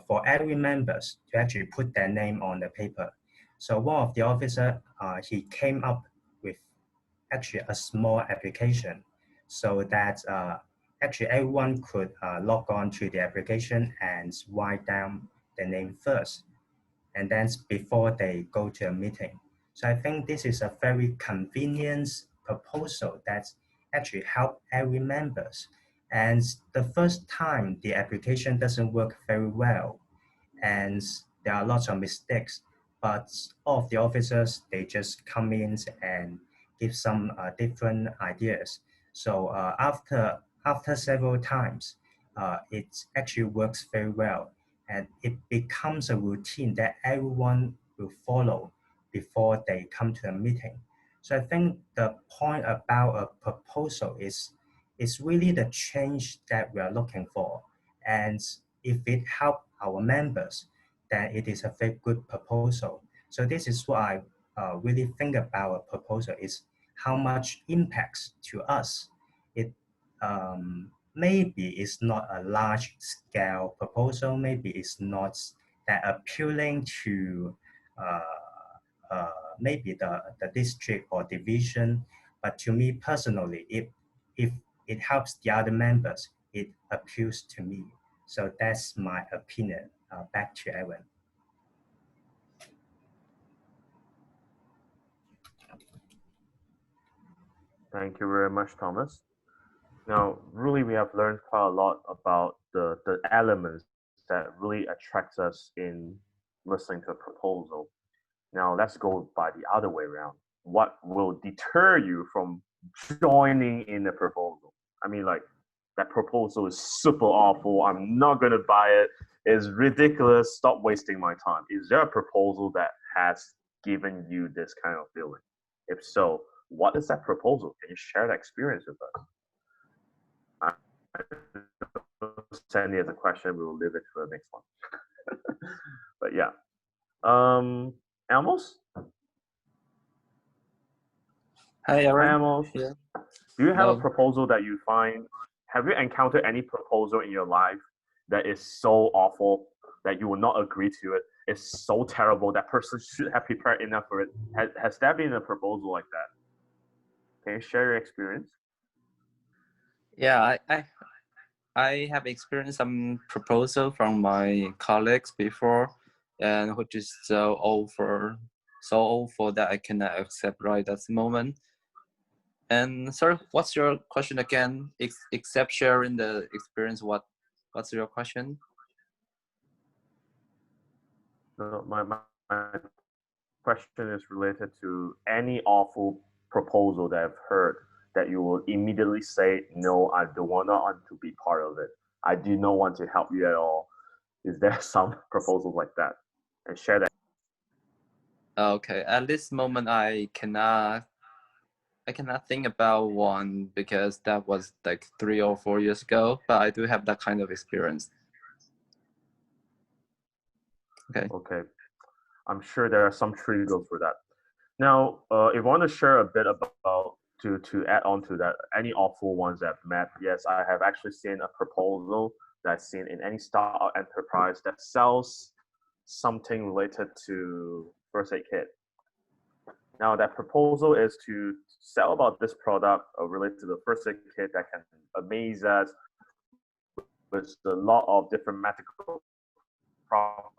for every members to actually put their name on the paper. So one of the officer, he came up with actually a small application so that actually everyone could log on to the application and write down the name first, and then before they go to a meeting. So I think this is a very convenient proposal that actually help every members. And the first time the application doesn't work very well, and there are lots of mistakes, but all of the officers, they just come in and give some different ideas. So after several times, it actually works very well, and it becomes a routine that everyone will follow before they come to a meeting. So I think the point about a proposal is really the change that we are looking for. And if it helps our members, then it is a very good proposal. So this is what I really think about a proposal is how much impacts to us. It maybe it's not a large scale proposal, maybe it's not that appealing to maybe the district or division, but to me personally, if it helps the other members, it appeals to me. So that's my opinion. Back to Evan. Thank you very much, Thomas. Now, really, we have learned quite a lot about the elements that really attract us in listening to a proposal. Now, let's go by the other way around. What will deter you from joining in the proposal? I mean, like, that proposal is super awful. I'm not going to buy it. It's ridiculous. Stop wasting my time. Is there a proposal that has given you this kind of feeling? If so, what is that proposal? Can you share that experience with us? Send it as a question. We will leave it for the next one. But yeah. Amos? Hi, Aaron. Hi, Amos. Yeah. Do you have a No. proposal that you find? Have you encountered any proposal in your life that is so awful that you will not agree to it? It's so terrible that person should have prepared enough for it. Has there been a proposal like that? Can you share your experience? Yeah, I have experienced some proposal from my colleagues before, and which is so awful that I cannot accept right at the moment. And sorry, what's your question again? Except sharing the experience, what's your question? No, my question is related to any awful proposal that I've heard that you will immediately say, no, I don't want to be part of it. I do not want to help you at all. Is there some proposals like that? And share that. Okay, at this moment I cannot think about one because that was like 3 or 4 years ago, but I do have that kind of experience. Okay. Okay. I'm sure there are some triggers for that. Now, if I want to share a bit about to add on to that, any awful ones I've met, yes, I have actually seen a proposal that I've seen in any startup enterprise that sells something related to first aid kit. Now, that proposal is to sell about this product related to the first aid kit that can amaze us with a lot of different medical properties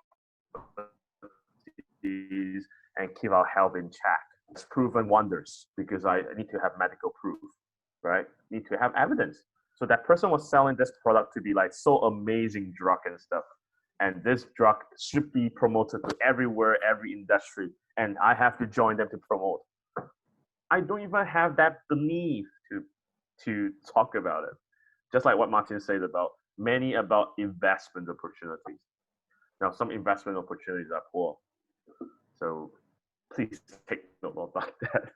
and keep our health in check. It's proven wonders because I need to have medical proof, right? Need to have evidence. So that person was selling this product to be like so amazing drug and stuff. And this drug should be promoted to everywhere, every industry. And I have to join them to promote. I don't even have that belief to talk about it. Just like what Martin said about many about investment opportunities. Now, some investment opportunities are poor. So please take note about that.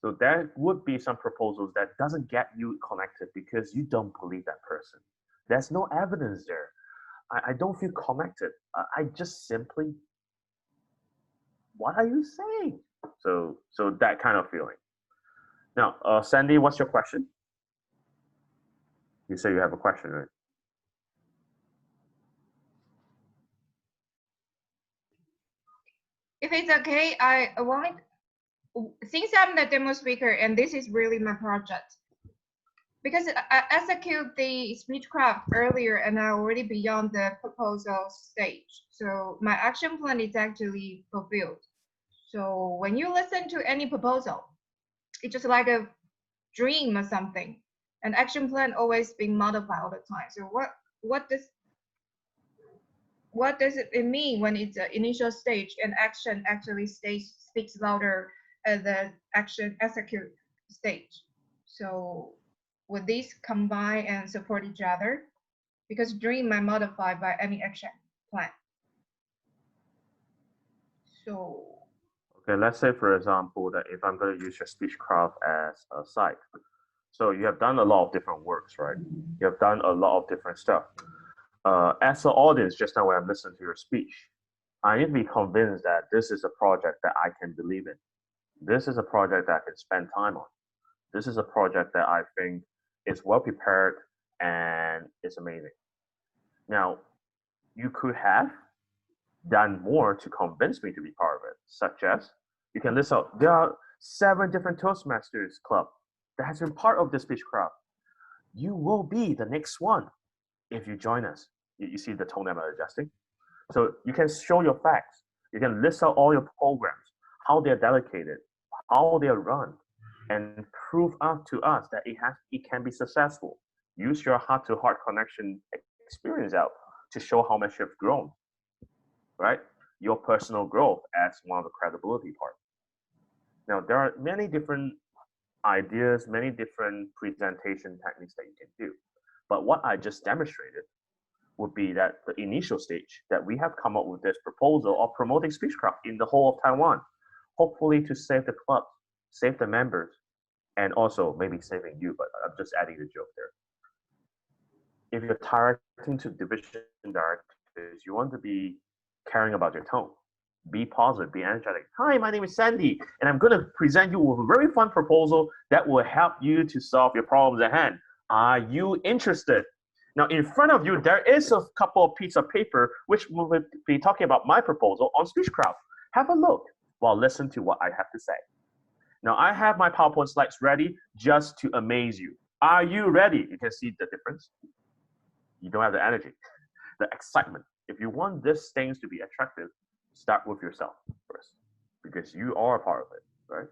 So there would be some proposals that doesn't get you connected because you don't believe that person. There's no evidence there. I don't feel connected. I just simply, what are you saying? So that kind of feeling. Now, Sandy, what's your question? You say you have a question, right? If it's okay, I want, since I'm the demo speaker and this is really my project, because I executed the speechcraft earlier and I already beyond the proposal stage. So my action plan is actually fulfilled. So when you listen to any proposal, it's just like a dream or something. An action plan always being modified all the time. So what does it mean when it's an initial stage and action actually speaks louder at the action execute stage? So would these combine and support each other? Because dream might modify by any action plan. So okay, let's say for example that if I'm going to use your speechcraft as a site, so you have done a lot of different works, right? You have done a lot of different stuff. As an audience, just now when I'm listening to your speech, I need to be convinced that this is a project that I can believe in. This is a project that I can spend time on. This is a project that I think is well prepared and is amazing. Now, you could have done more to convince me to be part of it, such as you can list out there are 7 different Toastmasters club that has been part of the speechcraft. You will be the next one if you join us. You see the tone I'm adjusting? So you can show your facts. You can list out all your programs, how they're dedicated, how they're run, and prove out to us that it can be successful. Use your heart-to-heart connection experience out to show how much you've grown, right? Your personal growth as one of the credibility part. Now, there are many different ideas, many different presentation techniques that you can do. But what I just demonstrated would be that the initial stage that we have come up with this proposal of promoting speechcraft in the whole of Taiwan, hopefully to save the club, save the members, and also maybe saving you, but I'm just adding the joke there. If you're directing to division directors, you want to be caring about your tone. Be positive, be energetic. Hi, my name is Sandy, and I'm going to present you with a very fun proposal that will help you to solve your problems at hand. Are you interested? Now, in front of you, there is a couple of pieces of paper which will be talking about my proposal on speechcraft. Have a look while listen to what I have to say. Now, I have my PowerPoint slides ready just to amaze you. Are you ready? You can see the difference. You don't have the energy, the excitement. If you want these things to be attractive, start with yourself first, because you are a part of it, right?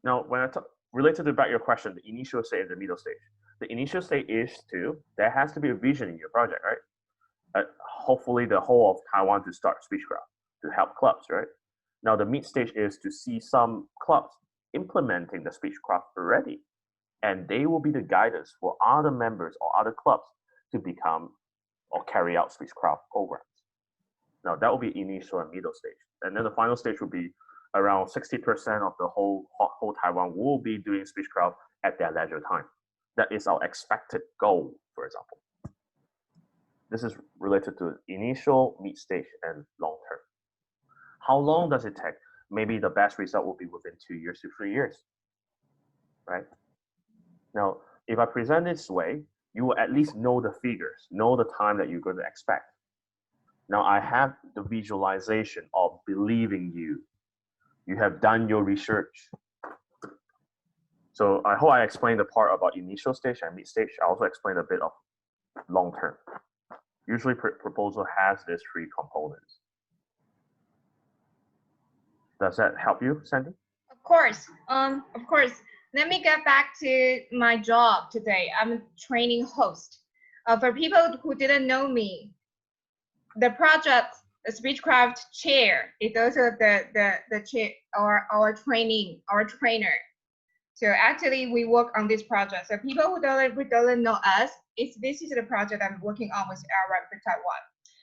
Now, when I talk related to back your question, the initial stage and the middle stage. The initial stage is there has to be a vision in your project, right? Hopefully the whole of Taiwan to start speechcraft. to help clubs, right? Now the mid stage is to see some clubs implementing the Speechcraft already, and they will be the guidance for other members or other clubs to become or carry out Speechcraft programs. Now that will be initial and middle stage, and then the final stage will be around 60% of the whole Taiwan will be doing Speechcraft at their leisure time. That is our expected goal, for example. This is related to initial, mid stage, and long term. How long does it take? Maybe the best result will be within 2 years to 3 years, right? Now, if I present this way, you will at least know the figures, know the time that you're going to expect. Now, I have the visualization of believing you. You have done your research. So I hope I explained the part about initial stage and mid stage. I also explained a bit of long term. Usually proposal has these 3 components. Does that help you, Sandy? Of course. Let me get back to my job today. I'm a training host. For people who didn't know me, the project, the Speechcraft chair is also the chair or our trainer. So actually, we work on this project. So people who don't know us, this is the project I'm working on with Airwrap for Taiwan.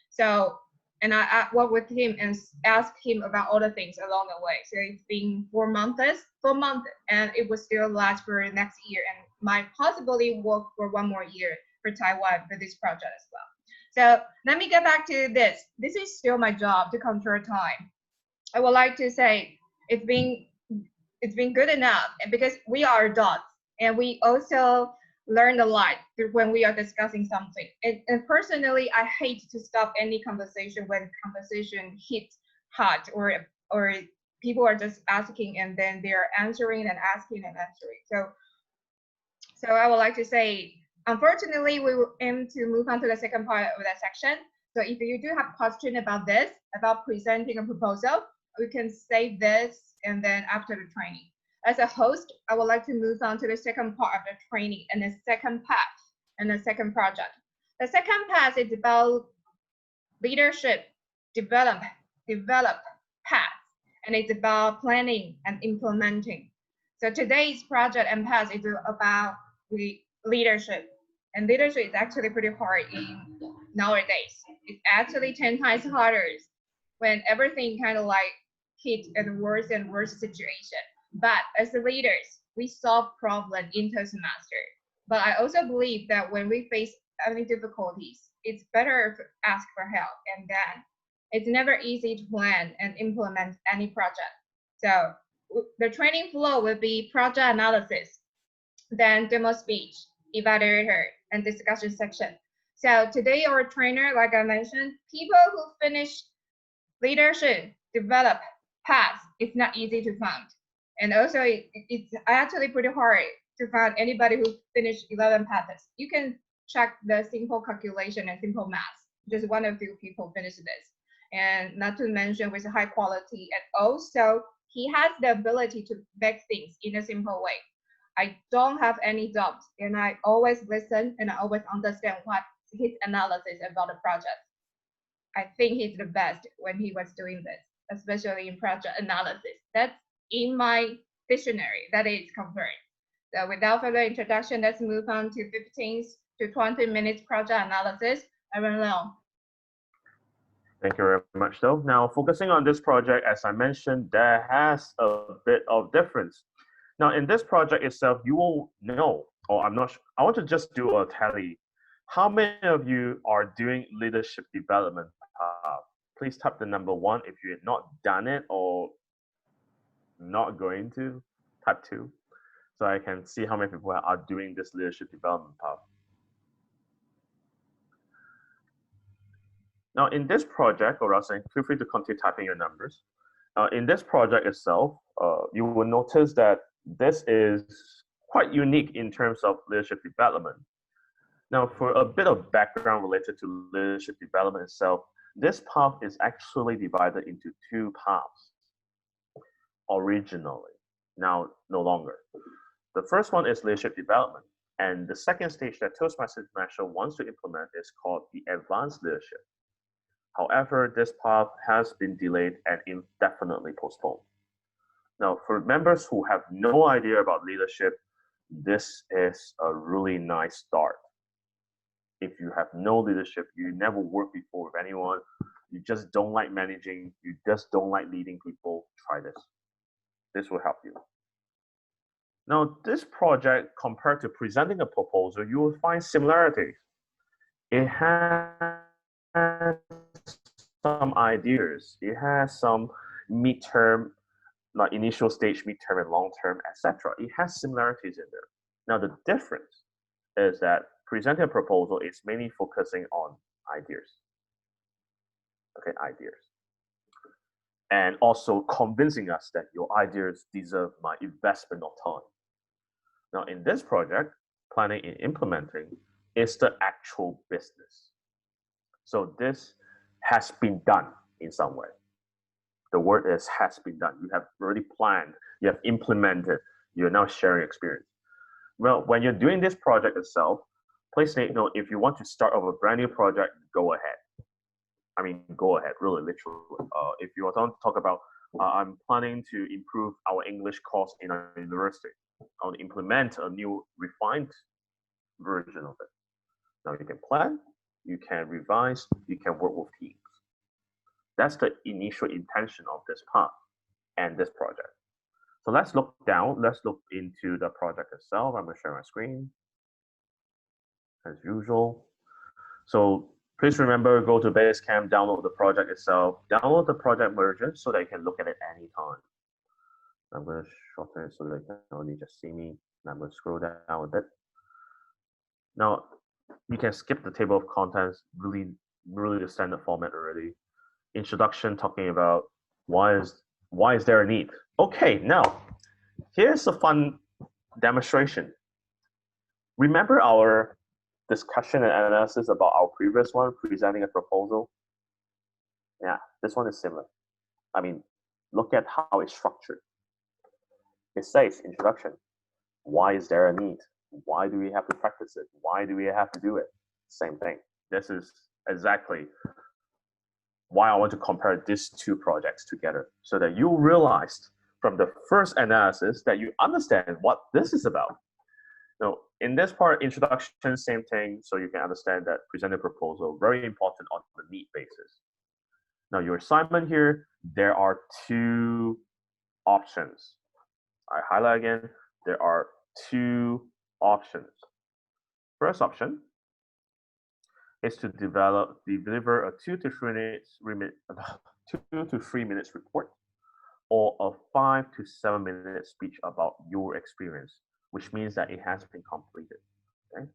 So, and I work with him and ask him about all the things along the way. So it's been 4 months, and it will still last for next year, and might possibly work for 1 more year for Taiwan for this project as well. So let me get back to this. This is still my job to control time. I would like to say it's been good enough, and because we are adults and we also learn a lot when we are discussing something. And personally, I hate to stop any conversation when conversation hits hot or people are just asking and then they're answering and asking and answering. So I would like to say, unfortunately, we will aim to move on to the second part of that section. So if you do have question about this, about presenting a proposal, we can save this and then after the training. As a host, I would like to move on to the second part of the training and the second path and the second project. The second path is about leadership, develop path, and it's about planning and implementing. So today's project and path is about leadership. And leadership is actually pretty hard nowadays. It's actually 10 times harder when everything kind of like hit in worse and worse situation. But as the leaders, we solve problems in Toastmaster. But I also believe that when we face any difficulties, it's better to ask for help. And then it's never easy to plan and implement any project. So the training flow will be project analysis, then demo speech, evaluator, and discussion section. So today our trainer, like I mentioned, people who finish leadership, develop, pass, it's not easy to find. And also it's actually pretty hard to find anybody who finished 11 paths. You can check the simple calculation and simple math. Just one or few people finish this. And not to mention with high quality, and also he has the ability to make things in a simple way. I don't have any doubts, and I always listen and I always understand what his analysis about the project. I think he's the best when he was doing this, especially in project analysis. That's in my dictionary, that is confirmed. So without further introduction, let's move on to 15 to 20 minutes project analysis. I don't know. Thank you very much, though. Now, focusing on this project, as I mentioned, there has a bit of difference. Now, in this project itself, you will know, or I'm not sure, I want to just do a tally. How many of you are doing leadership development? Please type the number 1 if you had not done it or not going to, type 2. So I can see how many people are doing this leadership development path. Now, in this project, or else feel free to continue typing your numbers. In this project itself, you will notice that this is quite unique in terms of leadership development. Now, for a bit of background related to leadership development itself, this path is actually divided into 2 paths originally, now no longer. The first one is leadership development, and the second stage that Toastmasters International wants to implement is called the advanced leadership. However, this path has been delayed and indefinitely postponed. Now, for members who have no idea about leadership, this is a really nice start. If you have no leadership, you never worked before with anyone, you just don't like managing, you just don't like leading people, try this. This will help you. Now, this project, compared to presenting a proposal, you will find similarities. It has some ideas. It has some midterm, like initial stage, midterm, and long term, etc. It has similarities in there. Now, the difference is that presenting a proposal is mainly focusing on ideas. Okay, ideas. And also convincing us that your ideas deserve my investment of time. Now, in this project, planning and implementing is the actual business. So this has been done in some way. The word is has been done. You have already planned, you have implemented, you're now sharing experience. Well, when you're doing this project itself, please take note, if you want to start off a brand new project, go ahead. I mean, go ahead, really, literally. If you want to talk about, I'm planning to improve our English course in our university. I want to implement a new refined version of it. Now you can plan, you can revise, you can work with teams. That's the initial intention of this path and this project. So let's look down, let's look into the project itself. I'm going to share my screen as usual. So please remember, go to Basecamp, download the project itself, download the project version so that you can look at it anytime. I'm going to shorten it so that you can only just see me. And I'm going to scroll down a bit. Now, you can skip the table of contents, really the standard format already. Introduction, talking about why is there a need. Okay, now, here's a fun demonstration. Remember our discussion and analysis about our previous one, presenting a proposal? Yeah, this one is similar. I mean, look at how it's structured. It says, introduction, why is there a need? Why do we have to practice it? Why do we have to do it? Same thing. This is exactly why I want to compare these two projects together, so that you realized from the first analysis that you understand what this is about. Now, in this part, introduction, same thing, so you can understand that presented proposal, very important on the need basis. Now, your assignment here, there are two options. I highlight again, there are two options. First option is to deliver a 2 to 3 minutes report, or a 5 to 7 minute speech about your experience, which means that it has been completed. Okay.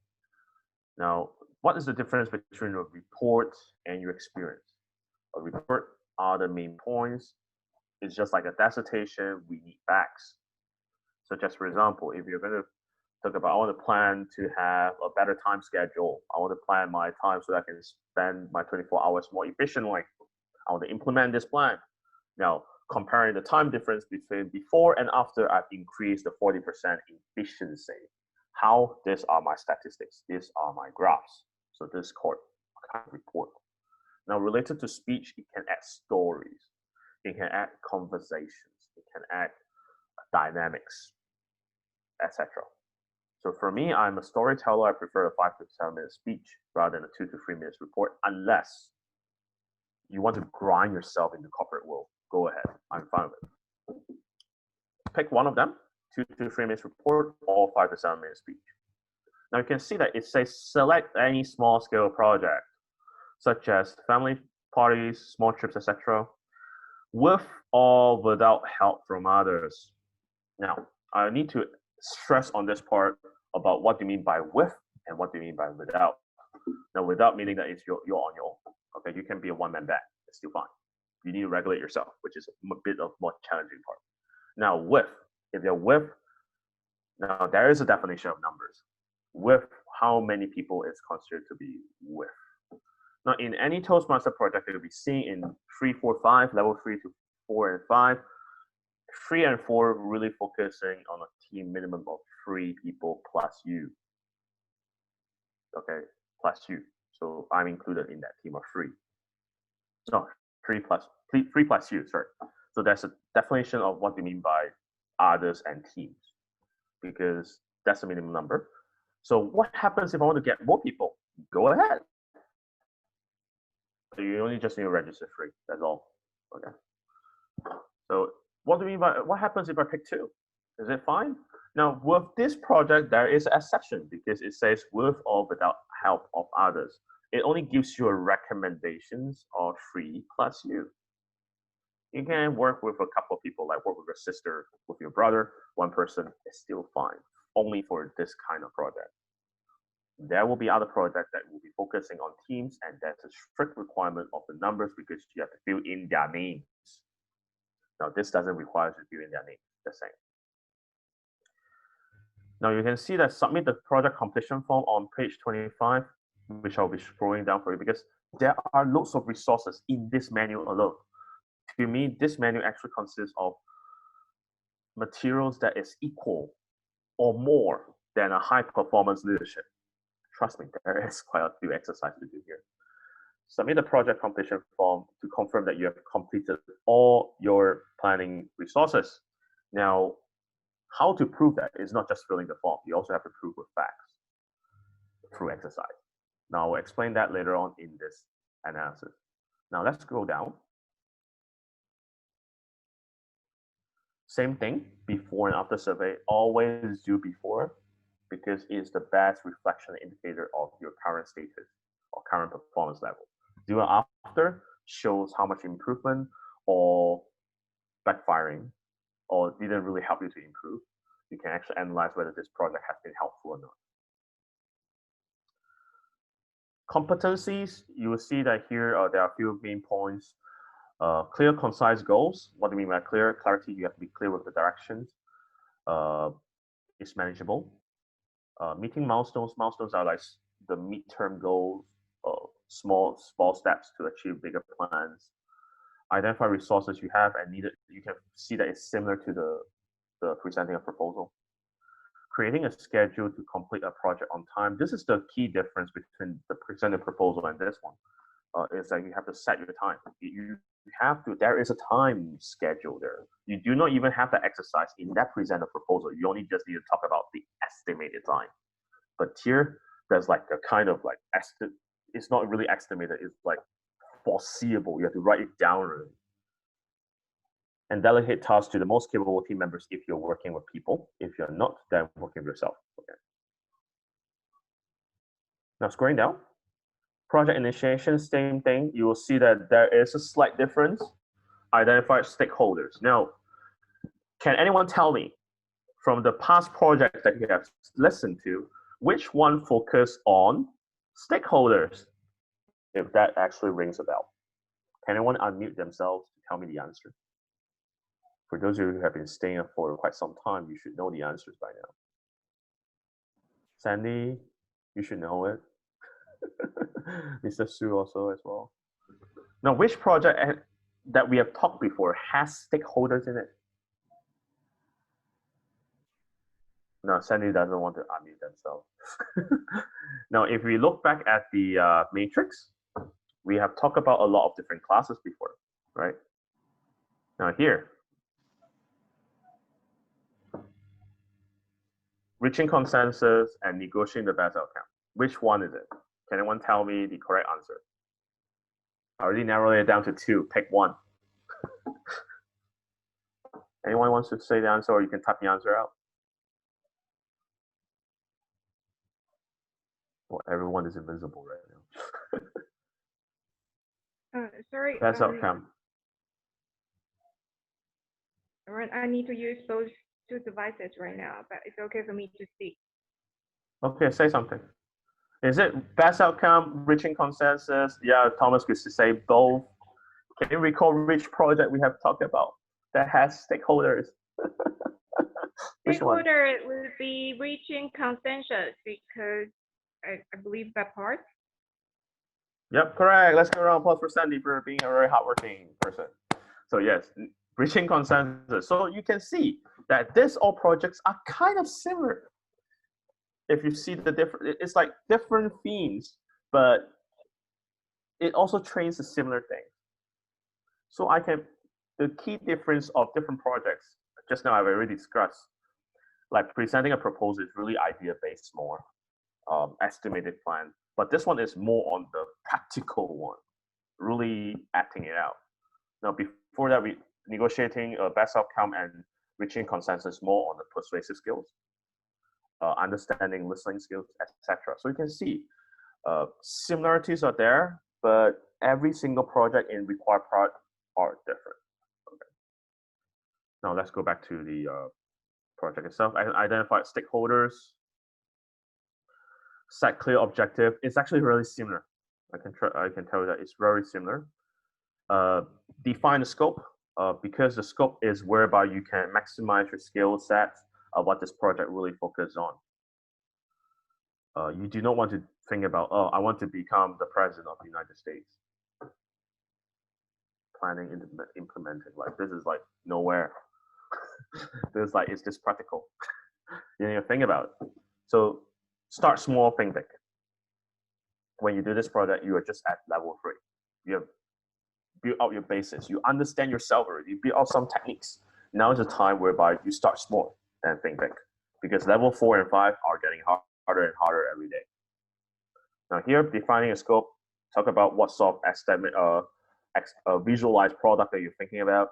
Now, what is the difference between a report and your experience? A report are the main points. It's just like a dissertation. We need facts. So, just for example, if you're going to talk about, I want to plan to have a better time schedule. I want to plan my time so that I can spend my 24 hours more efficiently. I want to implement this plan. Now, comparing the time difference between before and after, I've increased the 40% efficiency. How? These are my statistics. These are my graphs. So this is called a kind of report. Now, related to speech, it can add stories. It can add conversations. It can add dynamics, etc. So for me, I'm a storyteller. I prefer a 5 to 7 minute speech rather than a 2 to 3 minutes report, unless you want to grind yourself in the corporate world. Go ahead. I'm fine with it. Pick one of them, 2 to 3 minutes report or 5 to 7 minute speech. Now you can see that it says select any small scale project, such as family parties, small trips, etc., with or without help from others. Now, I need to stress on this part about what do you mean by with and what do you mean by without. Now, without meaning that it's you're on your own. Okay, you can be a one-man band. It's still fine. You need to regulate yourself, which is a bit of more challenging part. Now, with, if you're with, now there is a definition of numbers. With how many people is considered to be with. Now, in any Toastmaster project, you'll be seeing in 3, 4, 5, level 3 to 4 and 5. 3 and 4 really focusing on a team minimum of 3 people plus you. Okay, plus you. So I'm included in that team of 3. No, three plus you, sorry. So that's a definition of what we mean by others and teams, because that's the minimum number. So what happens if I want to get more people? Go ahead. So you only just need to register 3. That's all. Okay. So what do we mean by what happens if I pick 2? Is it fine? Now with this project, there is an exception because it says with or without help of others. It only gives you a recommendations of 3 plus you. You can work with a couple of people, like work with your sister, with your brother. One person is still fine, only for this kind of project. There will be other projects that will be focusing on teams, and that's a strict requirement of the numbers because you have to fill in their names. Now, this doesn't require you to fill in their names, the same. Now, you can see that submit the project completion form on page 25, which I'll be scrolling down for you because there are lots of resources in this manual alone. To me, this manual actually consists of materials that is equal or more than a high performance leadership. Trust me, there is quite a few exercises to do here. Submit a project completion form to confirm that you have completed all your planning resources. Now, how to prove that is not just filling the form. You also have to prove with facts through exercise. Now, I'll explain that later on in this analysis. Now, let's go down. Same thing, before and after survey. Always do before because it's the best reflection indicator of your current status or current performance level. Do it after shows how much improvement or backfiring or didn't really help you to improve. You can actually analyze whether this project has been helpful or not. Competencies, you will see that here there are a few main points. Clear, concise goals. What do you mean by clear? Clarity, you have to be clear with the directions. It's manageable. Meeting milestones. Milestones are like the midterm goals, small steps to achieve bigger plans. Identify resources you have and needed. You can see that it's similar to the presenting a proposal. Creating a schedule to complete a project on time. This is the key difference between the presented proposal and this one. Is that you have to set your time. You have to, there is a time schedule there. You do not even have to exercise in that presented proposal. You only just need to talk about the estimated time. But here, there's like a kind of like, it's not really estimated, it's like foreseeable. You have to write it down really. And delegate tasks to the most capable team members if you're working with people. If you're not, then working with yourself. Okay. Now scrolling down. Project initiation, same thing. You will see that there is a slight difference. Identify stakeholders. Now, can anyone tell me from the past projects that you have listened to, which one focused on stakeholders? If that actually rings a bell. Can anyone unmute themselves to tell me the answer? For those of you who have been staying for quite some time, you should know the answers by now. Sandy, you should know it. Mr. Su also as well. Now, which project that we have talked before has stakeholders in it? No, Sandy doesn't want to unmute themselves. Now, if we look back at the matrix, we have talked about a lot of different classes before, right? Now here, reaching consensus and negotiating the best outcome. Which one is it? Can anyone tell me the correct answer? I already narrowed it down to 2. Pick one. Anyone wants to say the answer, or you can type the answer out? Well, everyone is invisible right now. Sorry. Best outcome. I need to use those 2 devices right now, but it's okay for me to speak. Okay, say something. Is it best outcome, reaching consensus? Yeah, Thomas could say both. Can you recall which project we have talked about that has stakeholders? Stakeholder would be reaching consensus because I believe that part. Yep, correct. Let's go around applause for Sandy for being a very hardworking person. So yes, reaching consensus. So you can see that these all projects are kind of similar. If you see the different, it's like different themes, but it also trains a similar thing. So the key difference of different projects, just now I've already discussed, like presenting a proposal is really idea-based more, estimated plan. But this one is more on the practical one, really acting it out. Now, before that, we negotiating a best outcome and reaching consensus more on the persuasive skills, understanding, listening skills, etc. So you can see similarities are there, but every single project in required part are different. Okay. Now let's go back to the project itself. Identify stakeholders, set clear objective. It's actually really similar. I can tell you that it's very similar. Define the scope, because the scope is whereby you can maximize your skill set of what this project really focuses on. You do not want to think about, oh, I want to become the president of the United States. Planning, implementing, like this is like nowhere. This is like, is this practical? You need to think about it. So start small, think big. When you do this project, you are just at level 3. You have built out your basis. You understand yourself already. You build out some techniques. Now is the time whereby you start small and think big, because level 4 and 5 are getting harder and harder every day. Now here, defining a scope, talk about what sort of estimate, visualized product that you're thinking about.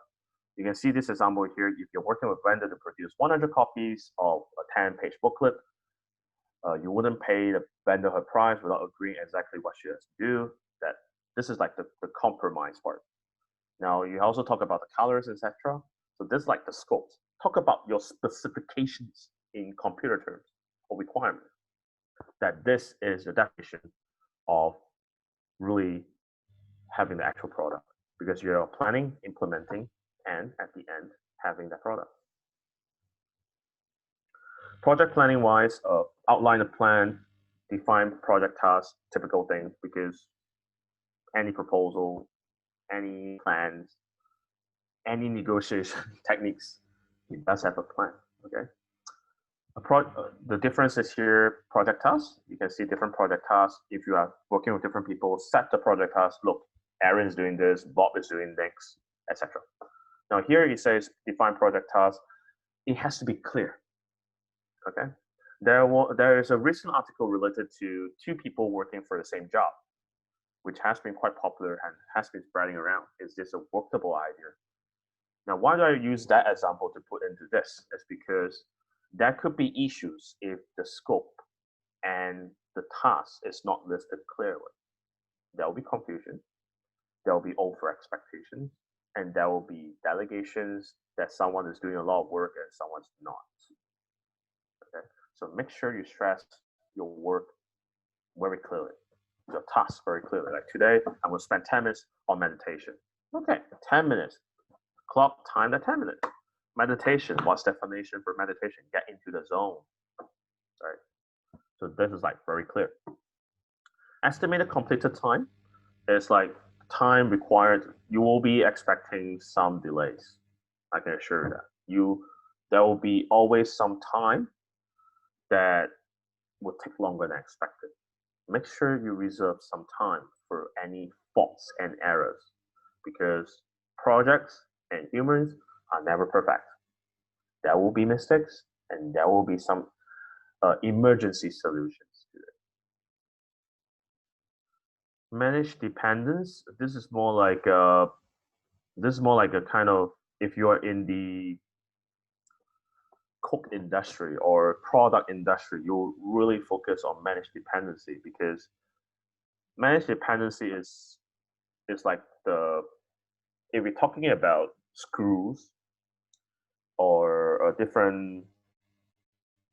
You can see this example here. If you're working with vendor to produce 100 copies of a 10-page booklet, you wouldn't pay the vendor her price without agreeing exactly what she has to do. That this is like the compromise part. Now you also talk about the colors, etc. So this is like the scope. Talk about your specifications in computer terms or requirements. That this is the definition of really having the actual product, because you're planning, implementing, and at the end having that product. Project planning wise, outline a plan, define project tasks, typical things, because any proposal, any plans, any negotiation techniques, it does have a plan. Okay. The difference is here, project tasks. You can see different project tasks. If you are working with different people, set the project tasks. Look, Aaron is doing this, Bob is doing next, etc. Now here it says define project tasks. It has to be clear. Okay. There is a recent article related to 2 people working for the same job, which has been quite popular and has been spreading around. Is this a workable idea? Now, why do I use that example to put into this? It's because there could be issues if the scope and the task is not listed clearly. There will be confusion, there will be over expectations, and there will be delegations that someone is doing a lot of work and someone's not. Okay, so make sure you stress your work very clearly, your task very clearly. Like today, I'm going to spend 10 minutes on meditation. Okay, 10 minutes. Clock time at 10 minutes. Meditation, what's the definition for meditation? Get into the zone, right? So this is like very clear. Estimated completed time is like time required. You will be expecting some delays. I can assure you that. There will be always some time that will take longer than expected. Make sure you reserve some time for any faults and errors, because projects and humans are never perfect. There will be mistakes, and there will be some emergency solutions to it. Manage dependence. This is more like a kind of, if you are in the cook industry or product industry, you really focus on managed dependency, because managed dependency is like if we're talking about screws or a different,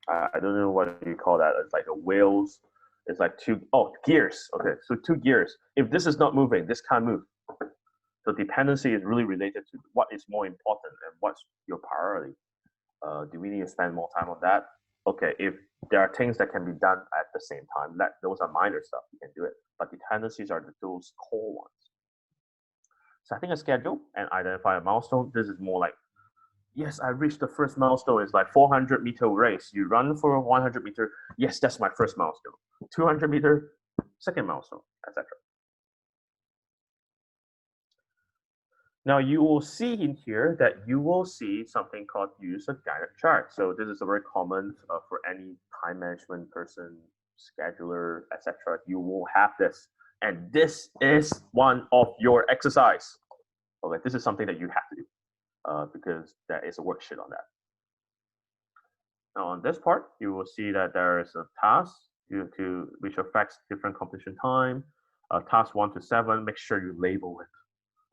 I don't know what you call that. It's like a wheels. It's like gears. Okay, so 2 gears. If this is not moving, this can't move. So dependency is really related to what is more important and what's your priority. Do we need to spend more time on that? Okay, if there are things that can be done at the same time, those are minor stuff, you can do it. But dependencies are those core ones. Setting a schedule and identify a milestone. This is more like, yes, I reached the first milestone. It's like 400-meter race. You run for 100 meter. Yes, that's my first milestone. 200 meter, second milestone, etc. Now you will see in here that you will see something called use a guided chart. So this is a very common for any time management person, scheduler, etc. You will have this, and this is one of your exercise. Okay, this is something that you have to do because there is a worksheet on that. Now on this part, you will see that there is a task which affects different completion time. Task 1 to 7, make sure you label it.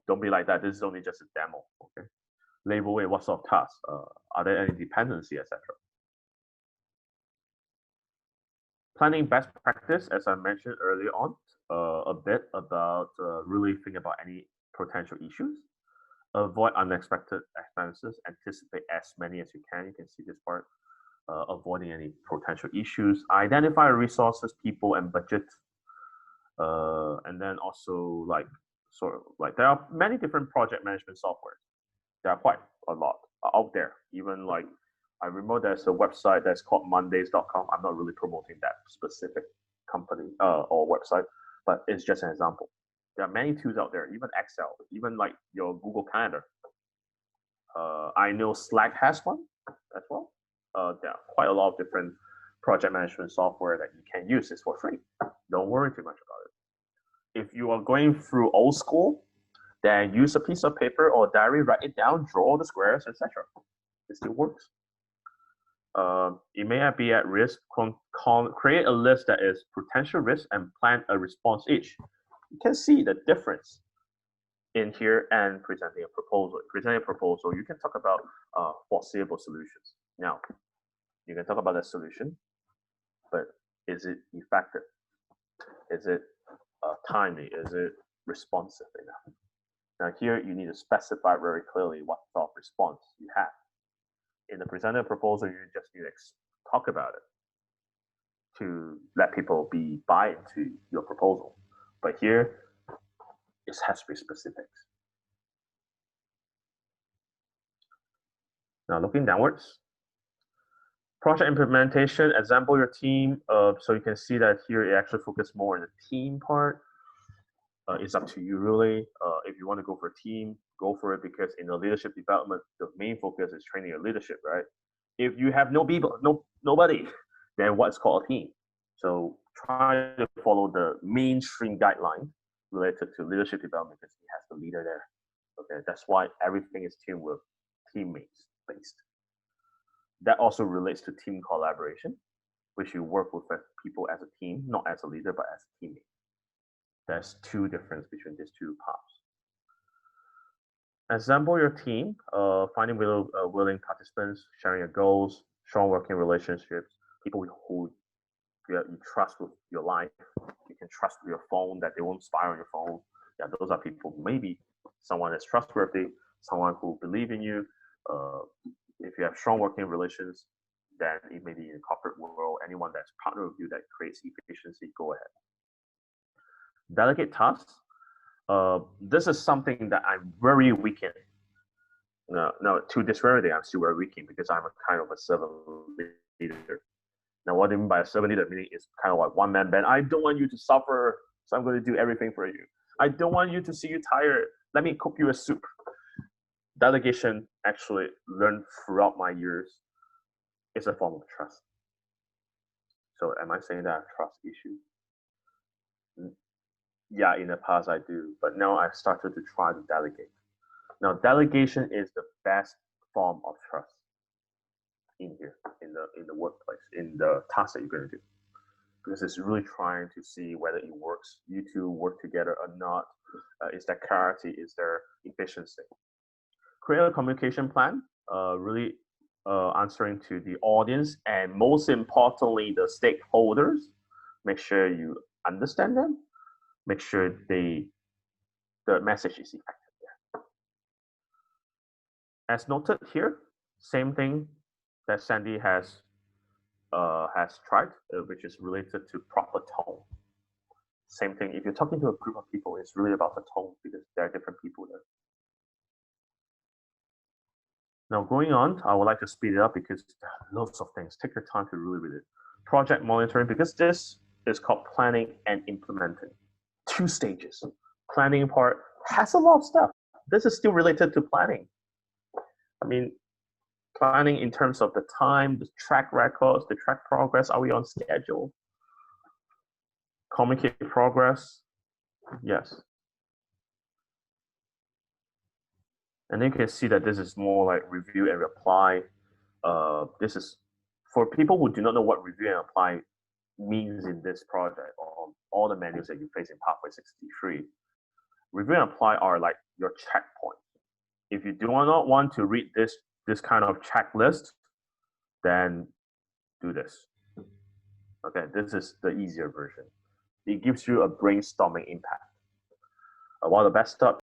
Don't be like that. This is only just a demo. Okay, label it. What sort of tasks? Are there any dependency, etc. Planning best practice, as I mentioned earlier on, a bit about really think about any potential issues. Avoid unexpected expenses. Anticipate as many as you can. You can see this part. Avoiding any potential issues. Identify resources, people, and budget. And then also there are many different project management software. There are quite a lot out there. Even like I remember there's a website that's called Mondays.com. I'm not really promoting that specific company or website, but it's just an example. There are many tools out there, even Excel, even like your Google Calendar. I know Slack has one as well. There are quite a lot of different project management software that you can use. It's for free. Don't worry too much about it. If you are going through old school, then use a piece of paper or diary, write it down, draw the squares, etc. It still works. It may not be at risk. Create a list that is potential risk and plan a response each. You can see the difference in here and presenting a proposal. Presenting a proposal, you can talk about foreseeable solutions. Now, you can talk about that solution, but is it effective? Is it timely? Is it responsive enough? Now here you need to specify very clearly what sort of response you have. In the presented proposal, you just need to talk about it to let people buy into your proposal. But here, it has to be specific. Now looking downwards, project implementation, assemble your team. So you can see that here it actually focuses more on the team part. It's up to you really. If you want to go for a team, go for it, because in the leadership development, the main focus is training your leadership, right? If you have nobody, then what's called a team? So try to follow the mainstream guideline related to leadership development because he has the leader there. Okay, that's why everything is teamwork, teammates based. That also relates to team collaboration, which you work with people as a team, not as a leader, but as a teammate. There's two differences between these two parts. Assemble your team, finding willing participants, sharing your goals, strong working relationships, people who you trust with your life. You can trust with your phone, that they won't spy on your phone. Yeah, those are people. Maybe someone that's trustworthy, someone who believes in you. If you have strong working relations, then it may be in the corporate world, anyone that's partner with you that creates efficiency, go ahead. Delegate tasks. This is something that I'm very weak in. No, to this very day, I'm still very weak in because I'm a kind of a servant leader. Now, what I mean by a servant leader, meaning it's kind of like one-man band. I don't want you to suffer, so I'm going to do everything for you. I don't want you to see you tired. Let me cook you a soup. Delegation, actually learned throughout my years, is a form of trust. So am I saying that I have trust issues? Yeah, in the past I do, but now I've started to try to delegate. Now, delegation is the best form of trust in here, in the workplace, in the task that you're going to do, because it's really trying to see whether it works. You two work together or not. Is there clarity? Is there efficiency? Create a communication plan. Really answering to the audience, and most importantly, the stakeholders. Make sure you understand them. Make sure the message is effective there. As noted here, same thing that Sandy has tried, which is related to proper tone. Same thing, if you're talking to a group of people, it's really about the tone because there are different people there. Now going on, I would like to speed it up because there are lots of things. Take your time to really read it. Project monitoring, because this is called planning and implementing. 2 stages. Planning part has a lot of stuff. this is still related to planning. I mean, planning in terms of the time, the track records, the track progress. Are we on schedule? Communicate progress. Yes. And then you can see that this is more like review and apply. This is for people who do not know what review and apply means in this project, or all the menus that you face in Pathway 63. Review and apply are like your checkpoints. If you do not want to read this kind of checklist, then do this. Okay, this is the easier version. It gives you a brainstorming impact. One of the best